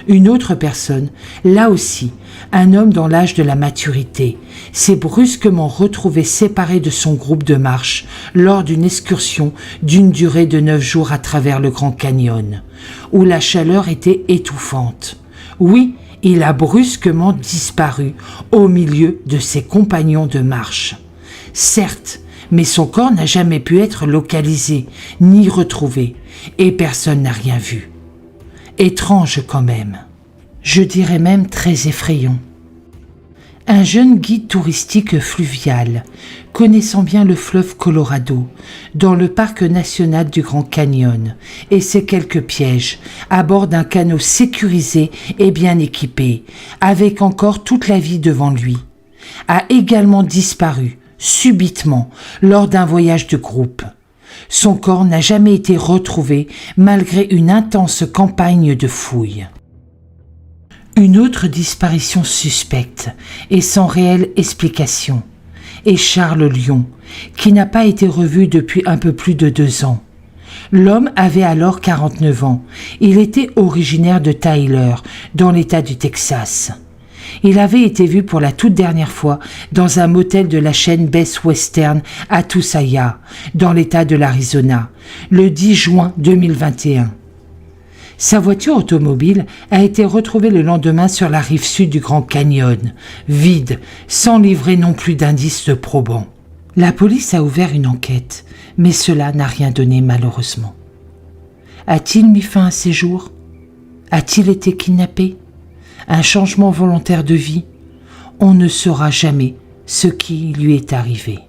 Une autre personne, là aussi, un homme dans l'âge de la maturité, s'est brusquement retrouvé séparé de son groupe de marche lors d'une excursion d'une durée de 9 jours à travers le Grand Canyon, où la chaleur était étouffante. Oui, il a brusquement disparu au milieu de ses compagnons de marche. Certes, mais son corps n'a jamais pu être localisé, ni retrouvé, et personne n'a rien vu. Étrange quand même. Je dirais même très effrayant. Un jeune guide touristique fluvial, connaissant bien le fleuve Colorado, dans le parc national du Grand Canyon, et ses quelques pièges, à bord d'un canot sécurisé et bien équipé, avec encore toute la vie devant lui, a également disparu, subitement, lors d'un voyage de groupe. Son corps n'a jamais été retrouvé malgré une intense campagne de fouilles. Une autre disparition suspecte et sans réelle explication est Charles Lyon, qui n'a pas été revu depuis un peu plus de 2 ans. L'homme avait alors 49 ans. Il était originaire de Tyler, dans l'État du Texas. Il avait été vu pour la toute dernière fois dans un motel de la chaîne Best Western à Tusaia, dans l'État de l'Arizona, le 10 juin 2021. Sa voiture automobile a été retrouvée le lendemain sur la rive sud du Grand Canyon, vide, sans livrer non plus d'indices probants. La police a ouvert une enquête, mais cela n'a rien donné malheureusement. A-t-il mis fin à ses jours? A-t-il été kidnappé? Un changement volontaire de vie? On ne saura jamais ce qui lui est arrivé.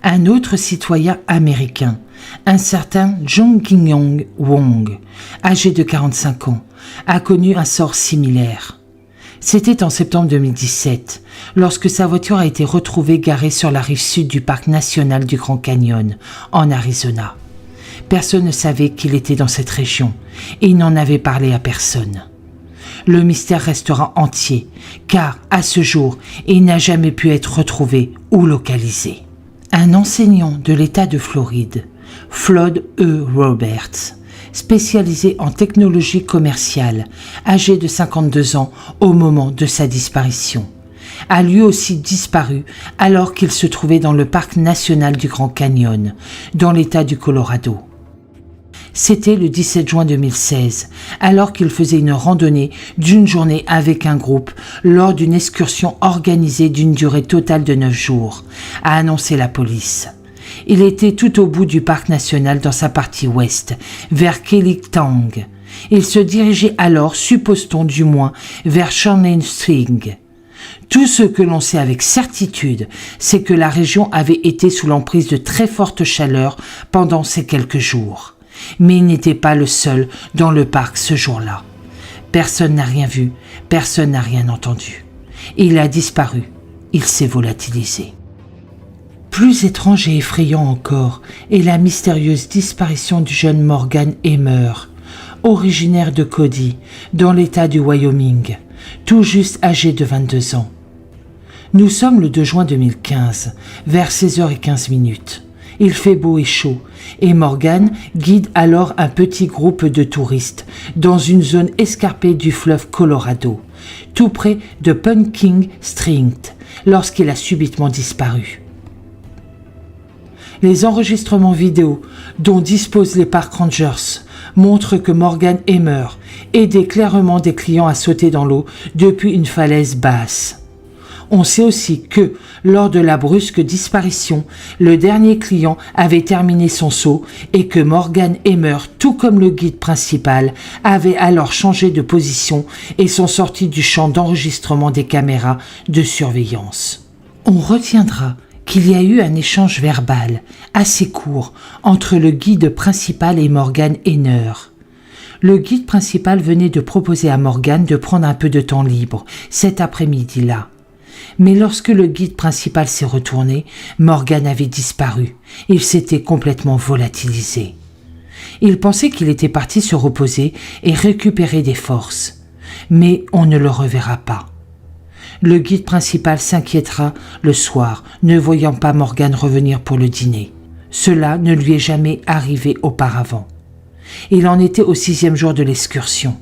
Un autre citoyen américain, un certain Jong Kyung Wong, âgé de 45 ans, a connu un sort similaire. C'était en septembre 2017, lorsque sa voiture a été retrouvée garée sur la rive sud du parc national du Grand Canyon, en Arizona. Personne ne savait qu'il était dans cette région, et il n'en avait parlé à personne. Le mystère restera entier, car, à ce jour, il n'a jamais pu être retrouvé ou localisé. Un enseignant de l'État de Floride, Floyd E. Roberts, spécialisé en technologie commerciale, âgé de 52 ans au moment de sa disparition, a lui aussi disparu alors qu'il se trouvait dans le parc national du Grand Canyon, dans l'État du Colorado. C'était le 17 juin 2016, alors qu'il faisait une randonnée d'une journée avec un groupe lors d'une excursion organisée d'une durée totale de 9 jours, a annoncé la police. Il était tout au bout du parc national dans sa partie ouest, vers Kellytang. Il se dirigeait alors, suppose-t-on du moins, vers Shannon Spring. Tout ce que l'on sait avec certitude, c'est que la région avait été sous l'emprise de très fortes chaleurs pendant ces quelques jours. Mais il n'était pas le seul dans le parc ce jour-là. Personne n'a rien vu, personne n'a rien entendu. Il a disparu, il s'est volatilisé. Plus étrange et effrayant encore est la mystérieuse disparition du jeune Morgan Emmer, originaire de Cody, dans l'État du Wyoming, tout juste âgé de 22 ans. Nous sommes le 2 juin 2015, vers 16h15. Il fait beau et chaud, et Morgan guide alors un petit groupe de touristes dans une zone escarpée du fleuve Colorado, tout près de Pumpkin Street, lorsqu'il a subitement disparu. Les enregistrements vidéo dont disposent les park rangers montrent que Morgan Emmer aidait clairement des clients à sauter dans l'eau depuis une falaise basse. On sait aussi que, lors de la brusque disparition, le dernier client avait terminé son saut et que Morgan Emmer, tout comme le guide principal, avait alors changé de position et sont sortis du champ d'enregistrement des caméras de surveillance. On retiendra qu'il y a eu un échange verbal assez court entre le guide principal et Morgan Emmer. Le guide principal venait de proposer à Morgan de prendre un peu de temps libre cet après-midi-là. Mais lorsque le guide principal s'est retourné, Morgan avait disparu. Il s'était complètement volatilisé. Il pensait qu'il était parti se reposer et récupérer des forces. Mais on ne le reverra pas. Le guide principal s'inquiétera le soir, ne voyant pas Morgan revenir pour le dîner. Cela ne lui est jamais arrivé auparavant. Il en était au 6e jour de l'excursion.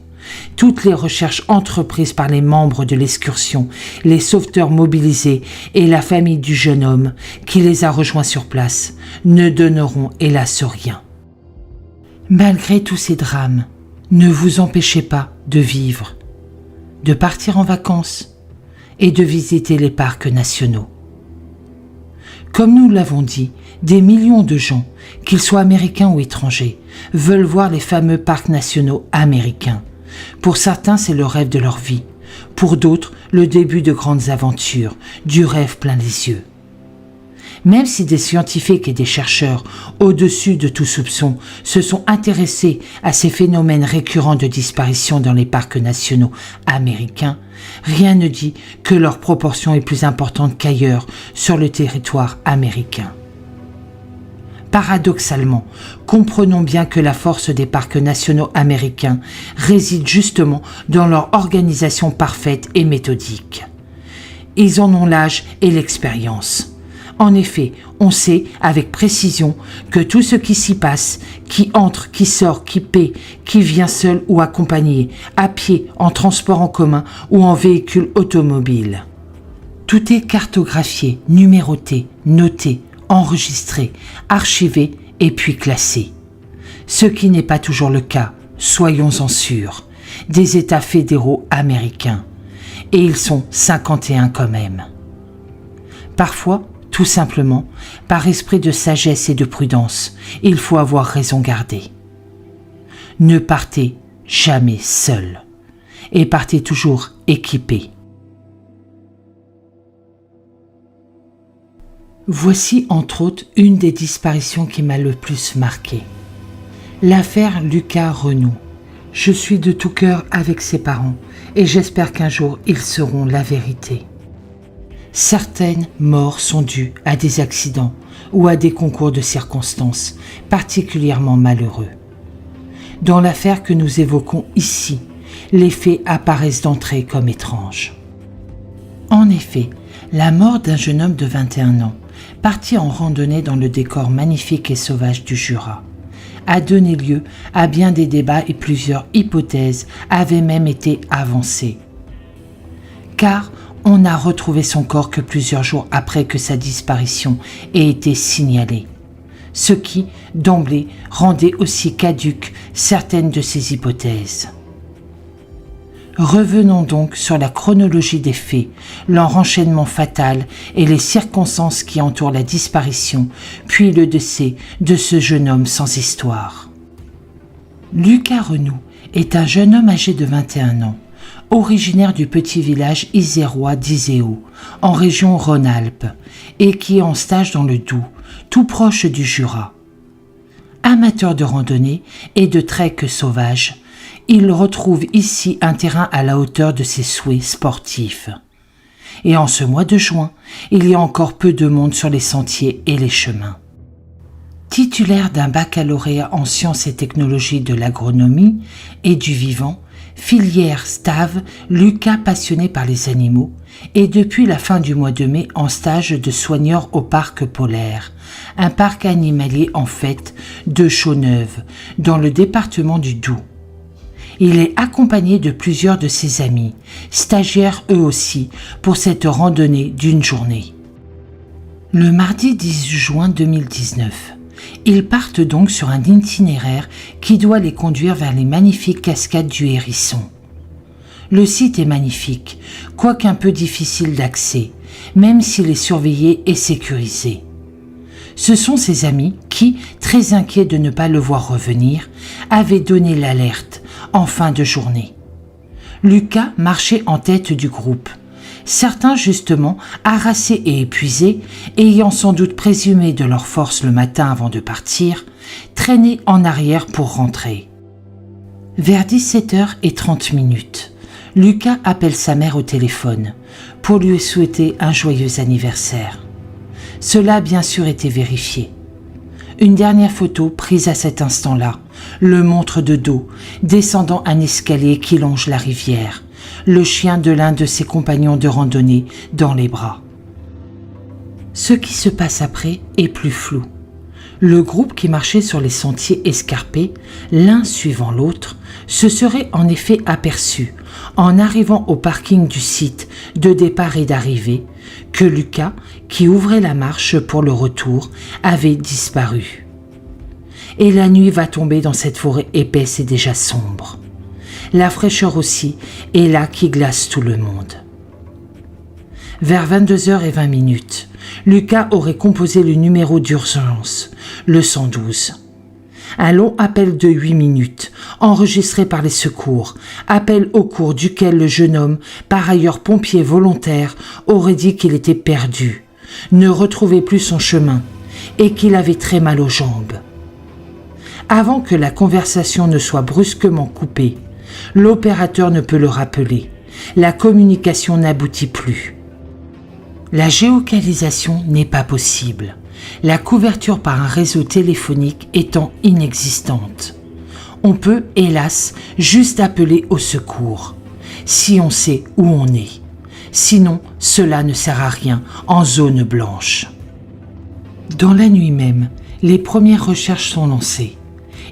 Toutes les recherches entreprises par les membres de l'excursion, les sauveteurs mobilisés et la famille du jeune homme qui les a rejoints sur place ne donneront hélas rien. Malgré tous ces drames, ne vous empêchez pas de vivre, de partir en vacances et de visiter les parcs nationaux. Comme nous l'avons dit, des millions de gens, qu'ils soient américains ou étrangers, veulent voir les fameux parcs nationaux américains. Pour certains, c'est le rêve de leur vie. Pour d'autres, le début de grandes aventures, du rêve plein les yeux. Même si des scientifiques et des chercheurs, au-dessus de tout soupçon, se sont intéressés à ces phénomènes récurrents de disparition dans les parcs nationaux américains, rien ne dit que leur proportion est plus importante qu'ailleurs sur le territoire américain. Paradoxalement, comprenons bien que la force des parcs nationaux américains réside justement dans leur organisation parfaite et méthodique. Ils en ont l'âge et l'expérience. En effet, on sait avec précision que tout ce qui s'y passe, qui entre, qui sort, qui paie, qui vient seul ou accompagné, à pied, en transport en commun ou en véhicule automobile. Tout est cartographié, numéroté, noté, enregistré, archivé et puis classé. Ce qui n'est pas toujours le cas, soyons-en sûrs, des États fédéraux américains. Et ils sont 51 quand même. Parfois, tout simplement, par esprit de sagesse et de prudence, il faut avoir raison gardée. Ne partez jamais seul et partez toujours équipé. Voici entre autres une des disparitions qui m'a le plus marqué. L'affaire Lucas Renaud. Je suis de tout cœur avec ses parents et j'espère qu'un jour ils sauront la vérité. Certaines morts sont dues à des accidents ou à des concours de circonstances particulièrement malheureux. Dans l'affaire que nous évoquons ici, les faits apparaissent d'entrée comme étranges. En effet, la mort d'un jeune homme de 21 ans, parti en randonnée dans le décor magnifique et sauvage du Jura, a donné lieu à bien des débats et plusieurs hypothèses avaient même été avancées. Car on n'a retrouvé son corps que plusieurs jours après que sa disparition ait été signalée, ce qui, d'emblée, rendait aussi caduques certaines de ces hypothèses. Revenons donc sur la chronologie des faits, leur enchaînement fatal et les circonstances qui entourent la disparition, puis le décès de ce jeune homme sans histoire. Lucas Renaud est un jeune homme âgé de 21 ans, originaire du petit village isérois d'Iséo, en région Rhône-Alpes, et qui est en stage dans le Doubs, tout proche du Jura. Amateur de randonnée et de trek sauvage, il retrouve ici un terrain à la hauteur de ses souhaits sportifs. Et en ce mois de juin, il y a encore peu de monde sur les sentiers et les chemins. Titulaire d'un baccalauréat en sciences et technologies de l'agronomie et du vivant, filière STAV, Lucas passionné par les animaux, est depuis la fin du mois de mai en stage de soigneur au parc Polaire, un parc animalier en fait de Chaux-Neuve, dans le département du Doubs. Il est accompagné de plusieurs de ses amis, stagiaires eux aussi, pour cette randonnée d'une journée. Le mardi 10 juin 2019, Ils partent donc sur un itinéraire qui doit les conduire vers les magnifiques cascades du Hérisson. Le site est magnifique, quoique un peu difficile d'accès, même s'il est surveillé et sécurisé. Ce sont ses amis qui, très inquiets de ne pas le voir revenir, avaient donné l'alerte en fin de journée. Lucas marchait en tête du groupe. Certains, justement, harassés et épuisés, ayant sans doute présumé de leur force le matin avant de partir, traînaient en arrière pour rentrer. Vers 17h30, Lucas appelle sa mère au téléphone pour lui souhaiter un joyeux anniversaire. Cela a bien sûr été vérifié. Une dernière photo prise à cet instant-là le montre de dos, descendant un escalier qui longe la rivière, le chien de l'un de ses compagnons de randonnée dans les bras. Ce qui se passe après est plus flou. Le groupe qui marchait sur les sentiers escarpés, l'un suivant l'autre, se serait en effet aperçu, en arrivant au parking du site de départ et d'arrivée, que Lucas, qui ouvrait la marche pour le retour, avait disparu. Et la nuit va tomber dans cette forêt épaisse et déjà sombre. La fraîcheur aussi est là qui glace tout le monde. Vers 22h20, Lucas aurait composé le numéro d'urgence, le 112. Un long appel de 8 minutes, enregistré par les secours, appel au cours duquel le jeune homme, par ailleurs pompier volontaire, aurait dit qu'il était perdu, ne retrouvait plus son chemin et qu'il avait très mal aux jambes. Avant que la conversation ne soit brusquement coupée, l'opérateur ne peut le rappeler. La communication n'aboutit plus. La géolocalisation n'est pas possible, la couverture par un réseau téléphonique étant inexistante. On peut, hélas, juste appeler au secours, si on sait où on est. Sinon, cela ne sert à rien en zone blanche. Dans la nuit même, les premières recherches sont lancées.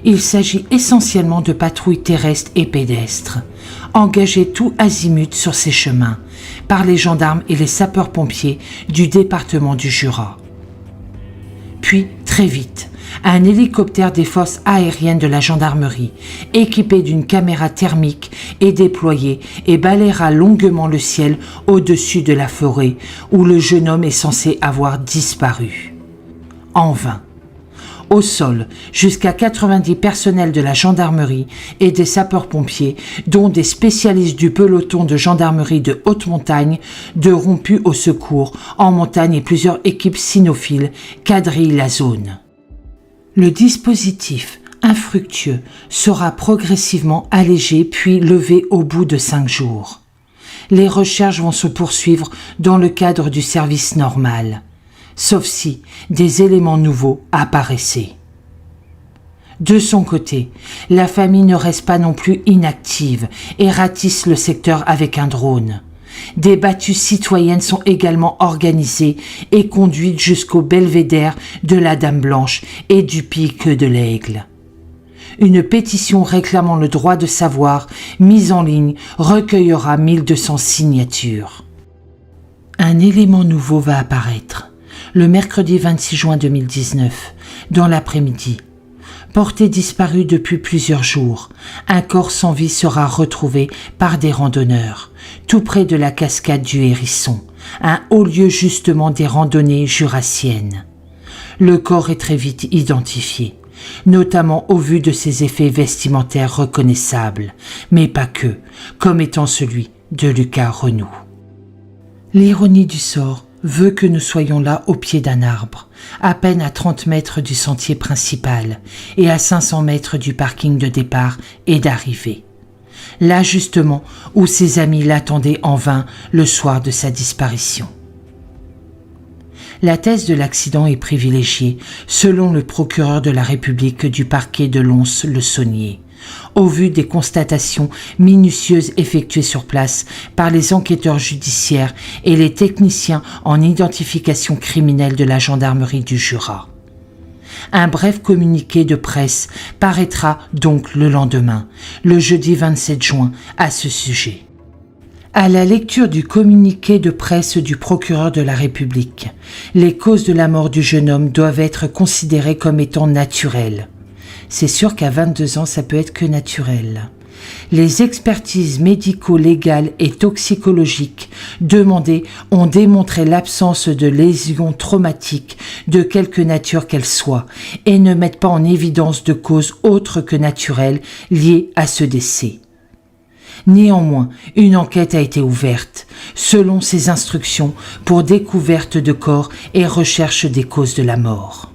Il s'agit essentiellement de patrouilles terrestres et pédestres, engagées tout azimut sur ces chemins, par les gendarmes et les sapeurs-pompiers du département du Jura. Puis, très vite, un hélicoptère des forces aériennes de la gendarmerie, équipé d'une caméra thermique, est déployé et balayera longuement le ciel au-dessus de la forêt où le jeune homme est censé avoir disparu. En vain. Au sol, jusqu'à 90 personnels de la gendarmerie et des sapeurs-pompiers, dont des spécialistes du peloton de gendarmerie de haute montagne, de rompus au secours, en montagne et plusieurs équipes cynophiles quadrillent la zone. Le dispositif infructueux sera progressivement allégé puis levé au bout de 5 jours. Les recherches vont se poursuivre dans le cadre du service normal, sauf si des éléments nouveaux apparaissaient. De son côté, la famille ne reste pas non plus inactive et ratisse le secteur avec un drone. Des battues citoyennes sont également organisées et conduites jusqu'au belvédère de la Dame Blanche et du Pic de l'Aigle. Une pétition réclamant le droit de savoir, mise en ligne, recueillera 1200 signatures. Un élément nouveau va apparaître. Le mercredi 26 juin 2019, dans l'après-midi. Porté disparu depuis plusieurs jours, un corps sans vie sera retrouvé par des randonneurs, tout près de la cascade du Hérisson, un haut lieu justement des randonnées jurassiennes. Le corps est très vite identifié, notamment au vu de ses effets vestimentaires reconnaissables, mais pas que, comme étant celui de Lucas Renou. L'ironie du sort veut que nous soyons là au pied d'un arbre, à peine à 30 mètres du sentier principal et à 500 mètres du parking de départ et d'arrivée. Là justement où ses amis l'attendaient en vain le soir de sa disparition. La thèse de l'accident est privilégiée selon le procureur de la République du parquet de Lons-le-Saunier, au vu des constatations minutieuses effectuées sur place par les enquêteurs judiciaires et les techniciens en identification criminelle de la gendarmerie du Jura. Un bref communiqué de presse paraîtra donc le lendemain, le jeudi 27 juin, à ce sujet. À la lecture du communiqué de presse du procureur de la République, les causes de la mort du jeune homme doivent être considérées comme étant naturelles. C'est sûr qu'à 22 ans, ça peut être que naturel. Les expertises médico-légales et toxicologiques demandées ont démontré l'absence de lésions traumatiques de quelque nature qu'elles soient et ne mettent pas en évidence de causes autres que naturelles liées à ce décès. Néanmoins, une enquête a été ouverte, selon ses instructions, pour découverte de corps et recherche des causes de la mort.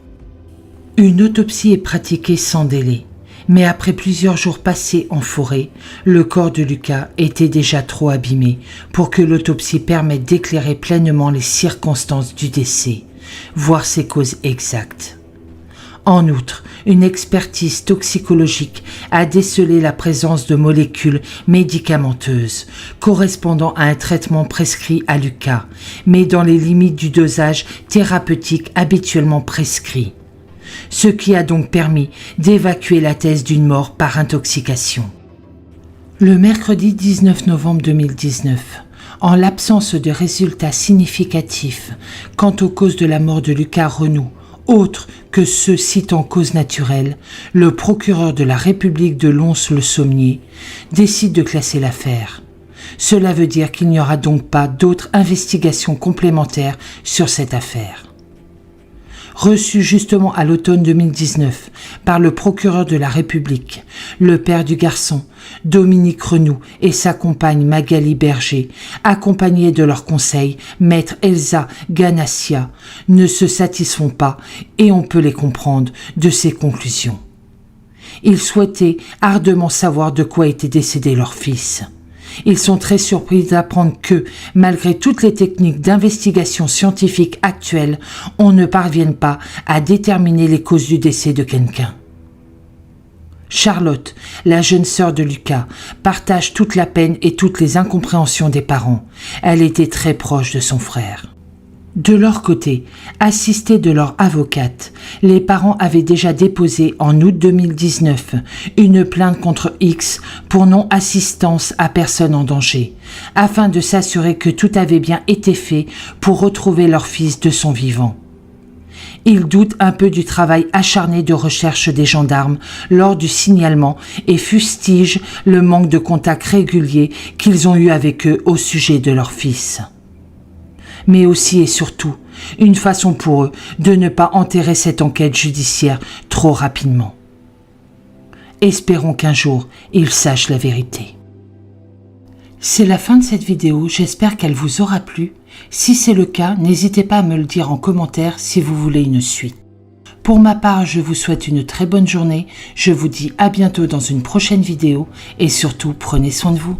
Une autopsie est pratiquée sans délai, mais après plusieurs jours passés en forêt, le corps de Lucas était déjà trop abîmé pour que l'autopsie permette d'éclairer pleinement les circonstances du décès, voire ses causes exactes. En outre, une expertise toxicologique a décelé la présence de molécules médicamenteuses correspondant à un traitement prescrit à Lucas, mais dans les limites du dosage thérapeutique habituellement prescrit. Ce qui a donc permis d'évacuer la thèse d'une mort par intoxication. Le mercredi 19 novembre 2019, en l'absence de résultats significatifs quant aux causes de la mort de Lucas Renou, autres que ceux citant cause naturelle, le procureur de la République de Lons-le-Saunier décide de classer l'affaire. Cela veut dire qu'il n'y aura donc pas d'autres investigations complémentaires sur cette affaire. Reçu justement à l'automne 2019 par le procureur de la République, le père du garçon, Dominique Renou, et sa compagne Magali Berger, accompagnés de leur conseil, maître Elsa Ganassia, ne se satisfont pas, et on peut les comprendre, de ces conclusions. Ils souhaitaient ardemment savoir de quoi était décédé leur fils. Ils sont très surpris d'apprendre que, malgré toutes les techniques d'investigation scientifique actuelles, on ne parvienne pas à déterminer les causes du décès de quelqu'un. Charlotte, la jeune sœur de Lucas, partage toute la peine et toutes les incompréhensions des parents. Elle était très proche de son frère. De leur côté, assistés de leur avocate, les parents avaient déjà déposé en août 2019 une plainte contre X pour non-assistance à personne en danger, afin de s'assurer que tout avait bien été fait pour retrouver leur fils de son vivant. Ils doutent un peu du travail acharné de recherche des gendarmes lors du signalement et fustigent le manque de contact régulier qu'ils ont eu avec eux au sujet de leur fils. Mais aussi et surtout, une façon pour eux de ne pas enterrer cette enquête judiciaire trop rapidement. Espérons qu'un jour, ils sachent la vérité. C'est la fin de cette vidéo, j'espère qu'elle vous aura plu. Si c'est le cas, n'hésitez pas à me le dire en commentaire si vous voulez une suite. Pour ma part, je vous souhaite une très bonne journée, je vous dis à bientôt dans une prochaine vidéo et surtout prenez soin de vous.